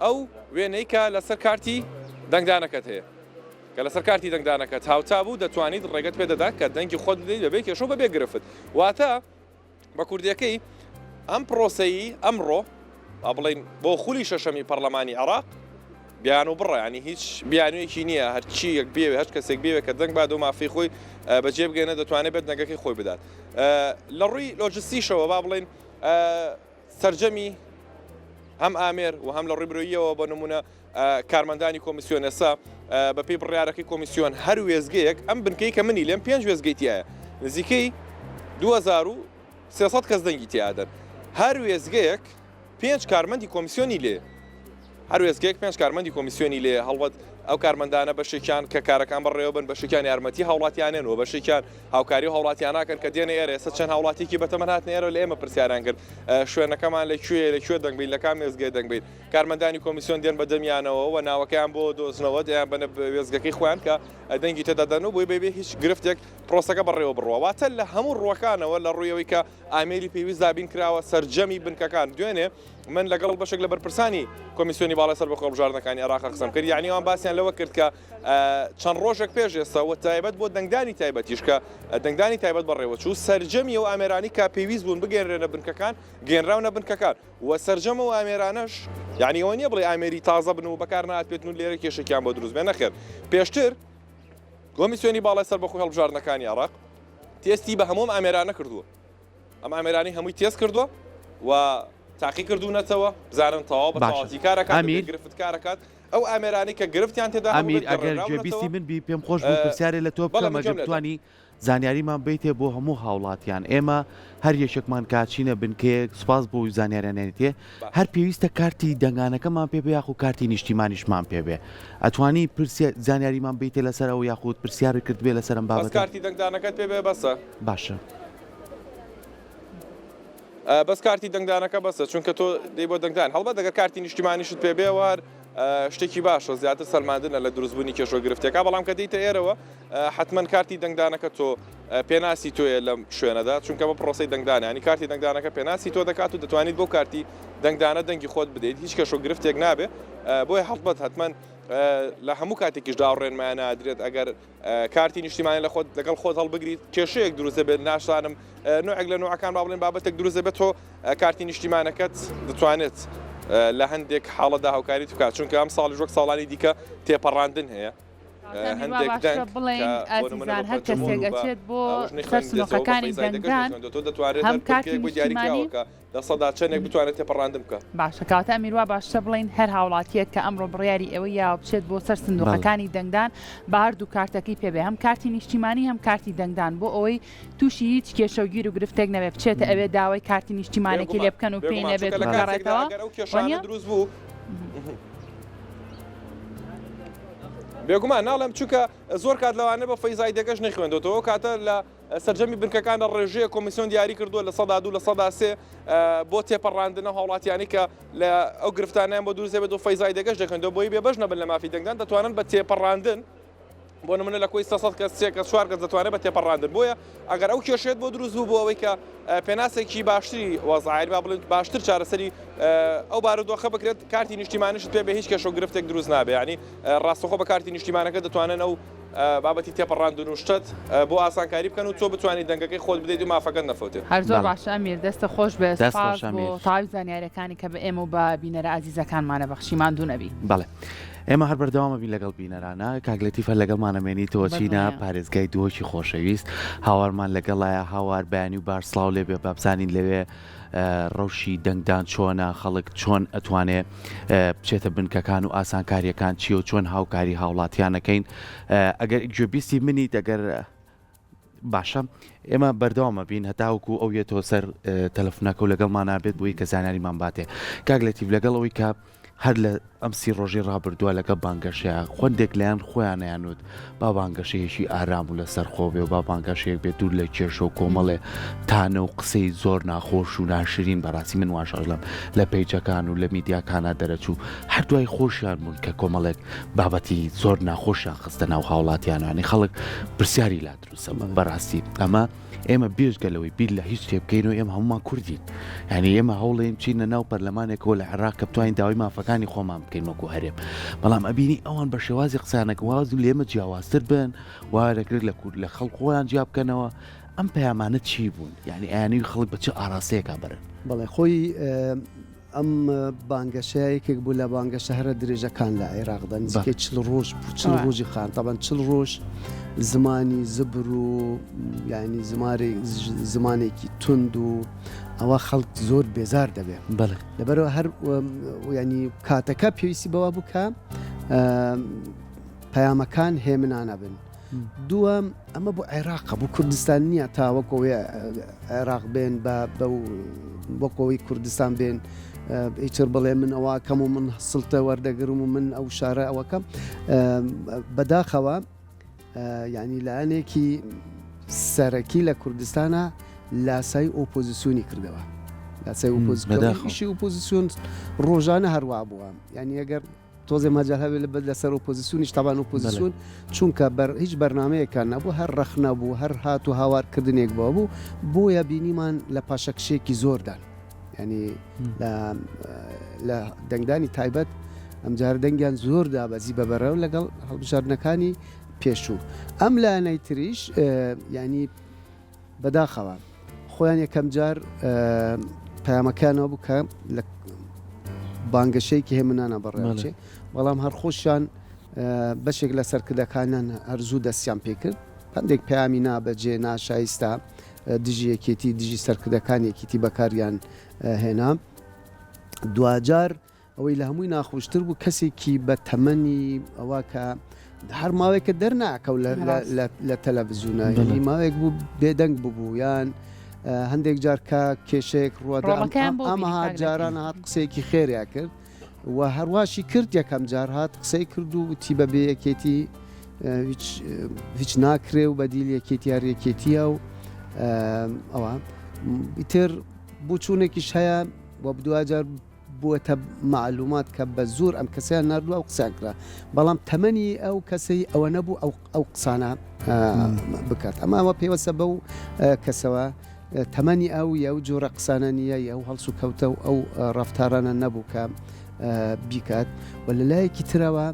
ئەو وێنەی کە لەسەر کارتی دەنگدانەکەت هەیە کە لەسەر کارتی دەنگدانەکەت هاوتا بوو دەتوانیت ڕێگەت پێدەدا کە دەنگی خۆت بدەیت بەبێ کێشە بەبێ گرفت واتە بە کوردیەکەی ئەم پرۆسەیی ئەمڕۆ با بڵین بۆ خولی شەشەمی پەرلەمانی عێراق بیان و بڕە ینی هیچ بیانوویەکی نییە هەرچی یەک بێوێ هەر کەسێک بێوێ کە دەنگ باد و مافی خۆی بەجێ بگەێنە دەتوانێت بێت دەنگەکەی خۆی بدات لە ڕووی لۆجستیشەوە با بڵین سەرجەمی هەم ئامێر و هەم لە ڕێبرۆییەوە بە نمونە کارمەندانی کۆمیسیۆن ئێستا بە پێی بڕیارەکەی کۆمیسیۆن هەر وێزگەیەک ئەم بنکەی کە منی لێم 5 وێزگەی تایە نزیکەی 2300 کەس دەنگی تیادەن هەر وێزگەیەک 5 کارمەندی کۆمیسیۆنی لێ هەر وێزگەیەک 5 کارمەندی کۆمیسیۆنی لێ هەڵبەت ئەو کارمەندانە بەشێکیان کە کارەکان بەڕێوە بن بەشێکیان یارمەتی هاوڵاتیانێنەوە بەشێکیان هاوکاری و هاوڵاتیاناکەن کە دێنە ئێرە ئێستا چەند هاوڵاتێکی بەتەمەن هاتنە ئێرە لە ئێمە پرسیاران کرد شوێنەکەمان لەکوێ دەنگ بین لە کام وێزگەی دەنگ بین کارمەندانی کۆمیسیۆن دێن بە دەمیانەوە و ناوەکەیان بۆ دۆزنەوە دەیان بنە وێزگەکەی خۆیان کە دەنگی تێدادەن و بۆی بێ هیچ گرفتێک پرۆسەکە بەڕێوە بڕوە واتە لە هەموو ڕوەکانەوە لە ڕوویەوەی کە ئامێری پێویست دابین کراوە سەرجەمی بنکەکان دوێنێ من لەگەڵ بەشێک لە بەرپرسانی کۆمیسیۆنی باڵای سەر بەخۆ بژاردنەکانی عێراق قسەم کرد یعنی ئەوان باسییان لەوە کرد کە چەند ڕۆژێک پێش ئێستا و تایبەت بۆ دەنگدانی تایبەتیش کە دەنگدانی تایبەت بەڕێوە چوو سەرجەمی و ئامێرانی کا پێویست بوون بگەێنرێنە بنکەکان گەێنراونە بنکەکان و سەرجەمە و ئامێرانەش یعنی ئەوە نییە بڵێ ئامێری تازە بن و بەکار نهاتبێتن و لێرە کێشێکیان بۆ دروست بێ نەخێر پێشتر کۆمیسیۆنی باڵای سەر بەخۆ هەڵبژاردنەکانی عێراق تێستی بە هەموم ئامێرانە کردووە ئەم ئامێرانی هەمووی تێست کردووە و تاقی کردوونەتەوە بزانن تەواو بە تەواوەتی کارەکان گرفت کارەکات ئەو ئامێرانی کە گرفتیان تێدا ئەمیر ئەگەر گوێبیستی من بی پێم خۆش بوو پرسیارێ لە تۆ بکەمە بتوانی زانیاریمان بیتێ بۆ هەموو هاوڵاتیان ئێمە هەر یەشێکمان کاچینە بنکەیەک سوپاس بۆ زانیاریانێتێ هەر پێویستە کارتی دەنگانەکەمان پێ بێ یاخود کارتی نیشتیمانیشمان پێ بێ ئەتوانی زانیاریمان بیتێ لەسەر ئەو یاخود پرسیار کرد بێ لەسەرم بابەت کارتی دەنگدانەکەت پێ بێ بەسە باشە بەس کارتی دەنگدانەکە بەسە چونکە تۆ دەی بۆ دەنگدان هەڵبەت دەگەر کارتی نیشتیمانیشت پێ بێوار شتێکی باشە زیاتر سەرماندنە لە دروستبوونی کێشۆ گرفتەکە بەڵام کە دەیتە ئێرەوە حتمما کارتی دەنگدانەکە تۆ پێناسی تۆیە لەم شوێنەدا چونکە بە پرۆسی دەنگدانانی کارتی دەنگدانەکە پێناسی تۆ دەکات و دەتوانیت بۆ کارتی دەنگدانە دەنگی خۆت بدەیت هیچ کێشۆ گرفتێک نابێ بۆی هەڵبەت حتمما لە هەموو کاتێکیش داوڕێنمایان نادرێت ئەگەر کارتی نیشتیمانی لە خۆت لەگەڵ خۆت هەڵبگریت کێشەیەک دروست بێت ناشانم نوعێک لە نوعەکان با بڵێن بابەتێک دروست بێت تۆ کارتی نیشتیمانەکەت دەتوانێت لە هەندێک حاڵەدا هاوکاری توکات چونکە ئەم ساڵی ژۆک ساڵانی دیکە تێپەڕاندن هەیە هەندێک بڵێن ئازیزان هەر کەسێک ئەچێت بۆ سەر سنووقەکانی دەنگدان هەم کارتی نیشتیمانی لە سەدا چەندێک بتوانێت تێپەڕاندن بکە باشە کاتە ئەمیروا باشە بڵین هەر هاوڵاتیەک کە ئەمڕۆ بڕیاری ئەوە یا بچێت بۆ سەر سندوقەکانی دەنگدان بە هەردوو کارتەکەی پێبێ هەم کارتی نیشتیمانی هەم کارتی دەنگدان بۆ ئەوەی تووشی هیچ کێشەوگیر و گرفتێک نەبێ بچێتە ئەوێ داوای کارتی نیشتیمانێکی لێ بکەن و پێی نەبێت بگەڕێتەوە دروست بوو بێگومان ناڵم چونکە زۆر کات لەوانە بە فەیزای دەگەشت نەخوێندەوە کاتە لە سەرجەمی بنکەکانە ڕێژەیە کۆمیسیۆن دیاری کردووە لە 102 لە 103 بۆ تێپەڕاندنە هاوڵاتیانی کە لە ئەو گرفتانیان بۆ دروست بێت و فەیزای دەگەشت دەکەندەوە بۆی بێبەش نەبن لە مافی دەنگدان دەتوانن بە تێپەڕاندن بۆ نمونە لە کۆی 300 کەس 4 کەس دەتوانێت بە تێپەڕاندن بۆیە ئەگەر ئەو کێشێت بۆ دروست بوو بۆ ئەوەی کە پێناسێکی باشتری وەزعیر با بڵێن باشتر چارەسەری ئەو بارودۆخە بکرێت کارتی نیشتیمانیشت پێ بە هیچ کێشە و گرفتێک دروست نابێ ینی ڕاستەخۆ بە کارتی نیشتیمانەکە دەتوانن ئەو بابەتی تێپەڕاندن و شتت بۆ ئاسانکاری بکەن و تۆ بتوانیت دەنگەکەی خۆت بدەیت و مافەکەت نەفەوتێت هەر زۆر باشە ئەمیر دەستە خۆش بێ سپاس بۆ تاوی زانیاریەکانی کە بە ئێمە و بە بینەرە ئازیزەکانمانە بەخشیمان دوو نەبی بەڵێ ئێمە هەر بەردەوامە بین لەگەڵ بینەرانە کاگلێتیفە لەگەڵمانەمێنیتەوە چینە پارێزگای دووەکی خۆشەویست هاوارمان لەگەڵایە هاوار بەیانی و بارسڵاو لێ بێ بابزانین لەوێ ڕەوشی دەنگدان چۆنە خەڵک چۆن ئەتوانێت بچێتە بنکەکان و ئاسانکاریەکان چیە و چۆن هاوکاری هاوڵاتیانەکەین ئەگەر گوێبیستی منیت ئەگەر باشە ئێمە بەردەوامە بین هەتاوکو ئەو یێتەوە سەر تەلەفۆنەکە و لەگەڵمان نابێت بۆی کە زانیاریمان باتێ کاگلێتیف لەگەڵ ئەوەی کە هەر لە ئەمسی ڕۆژی ڕابردووە لەگە بانگەشەیە خوندێک لایەن خۆیانیانوت با بانگەشەیەشی ئارام و لەسەر خۆبێ و با بانگەشەیەک بێت دوور لە کێشە و کۆمەڵێ تانە و قسەی زۆر ناخۆش و ناشرین بەڕاستی من واشەژلم لە پەیجەکان و لە میدیاکانە دەرەچوو هەردوای خۆشیان بوون کە کۆمەڵێک بابەتی زۆر ناخۆشیان خستە ناو هاوڵاتیانانی خەڵک پرسیاری لا دروستە بەڕاستی ئەمە ئێمە بێژگەلەوەی بیر لە هیچ شتێ بکەین و ئێمە هەمومان کوردین یعنی ئێمە هەوڵێن چینە ناو پەرلەمانێکەوە لە عێراق کە بتوانین داوای مافەکانی خۆمان بکەین وەکو هەرێم بەڵام ئەبینی ئەوان بە شێوازی قسانێک واز و لێمە جیاوازتر بن وا دەکرێت لە کورد لە خەڵق خۆیان جیا بکەنەوە ئەم پەیامانە چی بوون یعنی ئەیانی خەڵک بە چه ئاراستەیەکا برن بەڵێ خۆی ئەم بانگەشەیەکێک بوو لە بانگەشە هەرە درێژەکان لە عێراقدا نزیکەی 40 ڕۆژ بوو 40 ڕۆژی خان تابان 40 ڕۆژ زمانی زبر و ینی زمانێکی تند و ئەوە خەڵک زۆر بێزار دەبێت لەبەرەوە هەر ینی کاتەکە پێویستی بەوە بووکە پەیامەکان هێمنانە بن دووەم ئەمە بۆ عێراق بۆ کوردستان نییە تاوەکەوەی عێراق بێن بە وەکەوەی کوردستان بێن هیچر بڵێ من ئەوە کەم و من سڵتە وەردەگرم و من ئەو شارە ئەوەکەم بەداخەوە ینی لایەنێکی سەرەکی لە کوردستانە لاسای ئۆپۆزیسیۆنی کردەوە لاسای ئۆپۆزیسیۆنیشی ئۆپۆزیسیۆن ڕۆژانە هەروە بووە ینی ئەگەر تۆزێ ماجال هەبێت لەسەر ئۆپۆزیسیۆنیش تاوان ئۆپۆزیسیۆن چونکە هیچ بەرنمەیەکان نەبوو هەر ڕەخ نەبوو هەر هات و هاوارکردنێک بووە بوو بۆیە بینیمان لە پاشەکشێکی زۆردان ینی لە دەنگدانی تایبەت ئەمجار دەنگیان زۆر دابەزی بەبەرەوە لەگەڵ هەڵبژاردنەکانی پێشوو ئەم لایەنەی تریش ینی بەداخەوە خۆیان یەکەم جار پەیامەکانەوە بوو کە لە بانگەشەیەکی هێمنانە بەڕێوەچێ بەڵام هەر خۆشیان بەشێک لە سەرکردەکانیان هەرزوو دەستیان پێ کرد هەندێک پەیامی نابەجێ ناشایستە دژی یەکێتی دژی سەرکردەکانێکیتی بەکاریان هێنا دوجار ئەوەی لە هەمووی ناخۆشتر بوو کەسێکی بە تەمەنی ئەوە کە هەر ماوەیەکە دەرناکەو لە تەلەڤیزیۆنە ینی ماوەیەک بوو بێدەنگ ببوو یان هەندێک جار کە کێشەیەک ڕوەدا ئەمە جاران هات قسەیەکی خێریا کرد و هەرواشی کرد یەکەم جار هات قسەی کرد و وتی بە بەیەکێتی هیچ ناکرێ و بەدیل یەکێتی یاریەکێتیە و ئەوە ئیتر بچوونێکیش هەیە و بدوجار بووەتە معلومات کە بە زۆر ئەم کەسیان نردووە و قسەیان کرا بەڵام تەمەنی ئەو کەسەی ئەوە نەبوو ئەو قسانە بکات ئەماوە پێوەسە بەو کەسەوە تەمەنی ئەو یا و جۆرە قسانە نییە یا و هەڵسو کەوتە و ئەو ڕفتارانە نەبوو کە بیکات و لە لایەکی ترەوە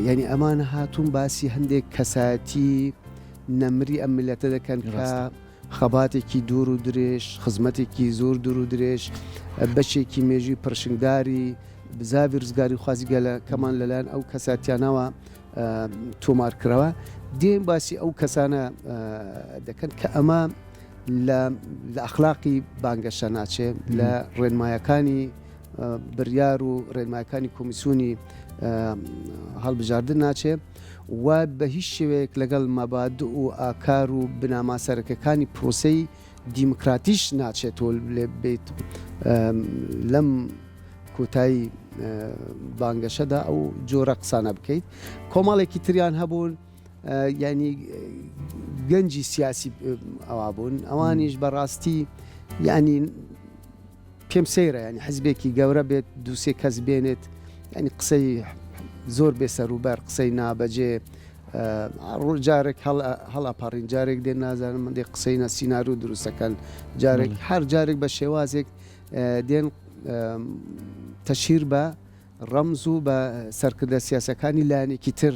ینی ئەمانە هاتوون باسی هەندێک کەسایەتی نەمری ئەم میلەتە دەکەن کە خەباتێکی دوور و درێژ خزمەتێکی زۆر دوور و درێژ بەشێکی مێژوی پرشنگداری بزاوی ڕزگاری خوازیگە لە کەمان لەلایەن ئەو کەساتیانەوە تۆمارکرەوە دێن باسی ئەو کەسانە دەکەن کە ئەمە لە ئەخلاقی بانگەشە ناچێت لە ڕێنمایەکانی بڕیار و ڕێنمایەکانی کۆمیسیۆنی هەڵبژاردن ناچێت و بە هیچ شێوەیەک لەگەڵ مەبادئ و ئاکار و بناماسەرەکەەکانی پرۆسەی دیموکراتیش ناچێتۆ لێ بێت لەم کۆتایی بانگەشەدا ئەو جۆرە قسانە بکەیت کۆمەڵێکی تریان هەبوون ینی گەنجی سیاسی ئەوە بوون ئەوانیش بەڕاستی ینی پێم سەیرە ینی حزبێکی گەورە بێت دووسێ کەس بێنێت ینی قسەی زۆر بێسەر و بەر قسەی نابەجێ جارێک هەڵاپەڕین جارێک دێن نازانم من دێ قسەی نە سینارۆ دروستەکەن جارێک هەر جارێک بە شێوازێک دێن تەشیر بە ڕەمز و بە سەرکردە سیاسەکانی لایەنێکی تر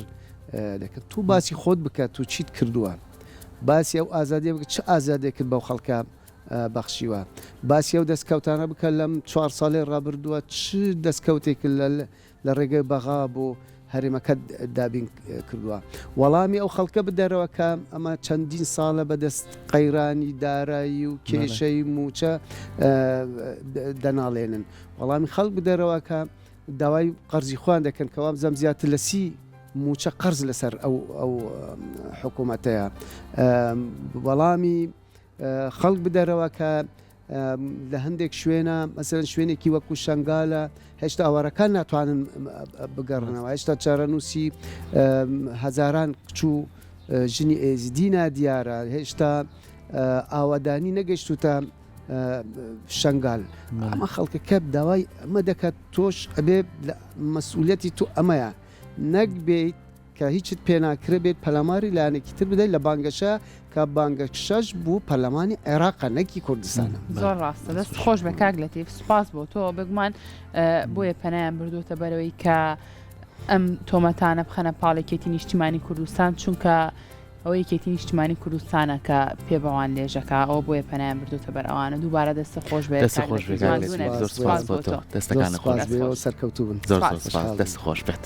دەکرد تو باسی خۆت بکات و چیت کردووە باسی ئەو ئازادی بکە چه ئازادێکرد بەو خەڵکە بەخشیوە باسی ئەو دەستکەوتانە بکە لەم 4 ساڵی ڕابردووە چ دەستکەوتێک لە ڕێگەی بەغا بۆ هەرێمەکە دابین کردووە وەڵامی ئەو خەڵکە بدەرەوە کە ئەمە چەندین ساڵە بەدەست قەیرانی دارایی و کێشەی موچە دەناڵێنن وەڵامی خەڵک بدەرەوە کە داوای قەرزی خوان دەکەن کەوام زەم زیاتر لە 30 موچە قەرز لەسەر ئەو حکوومەتەیە وەڵامی خەڵک بدەرەوە کە لە هەندێک شوێنە مەسەرەن شوێنێکی وەکو شنگالە هێشتا ئاوارەکان ناتوانن بگەڕنەوە هێشتا چارەنووسی هەزاران کچوو ژنی ئێزیدینا دیارە هێشتا ئاوادانی نەگەیشتوتە شنگال ئەمە خەڵکەکە داوای ئەمە دەکات تۆش ئەبێ مەسئولیەتی تو ئەمەیە نەک بێت کە هیچت پێناکرێ بێت پەلاماری لایەنێکی تر بدەیت لە بانگەشە کە بانگەشەش بوو پەرلەمانی عێراقە نەکی کوردستانە زۆر ڕاستە دەست خۆش بە کاک لەتیف سوپاس بۆ تۆ بگومان بۆیە پەنایان بردوتە بەرەوەی کە ئەم تۆمەتانە بخەنە پاڵێکێتی نیشتیمانی کوردستان چونکە ئەوەی کێتی نیشتیمانی کوردستانە کە پێبەوان لێژەکە ئەوە بۆیە پەنایان بردوتە بەر ئەوانە دووبارە دەستە خۆش بێت دەستە خۆش بێت زۆر سپاس بۆ تۆ دەستەکانە خۆش سەرکەوتوو بن زۆر دەست خۆش بێت.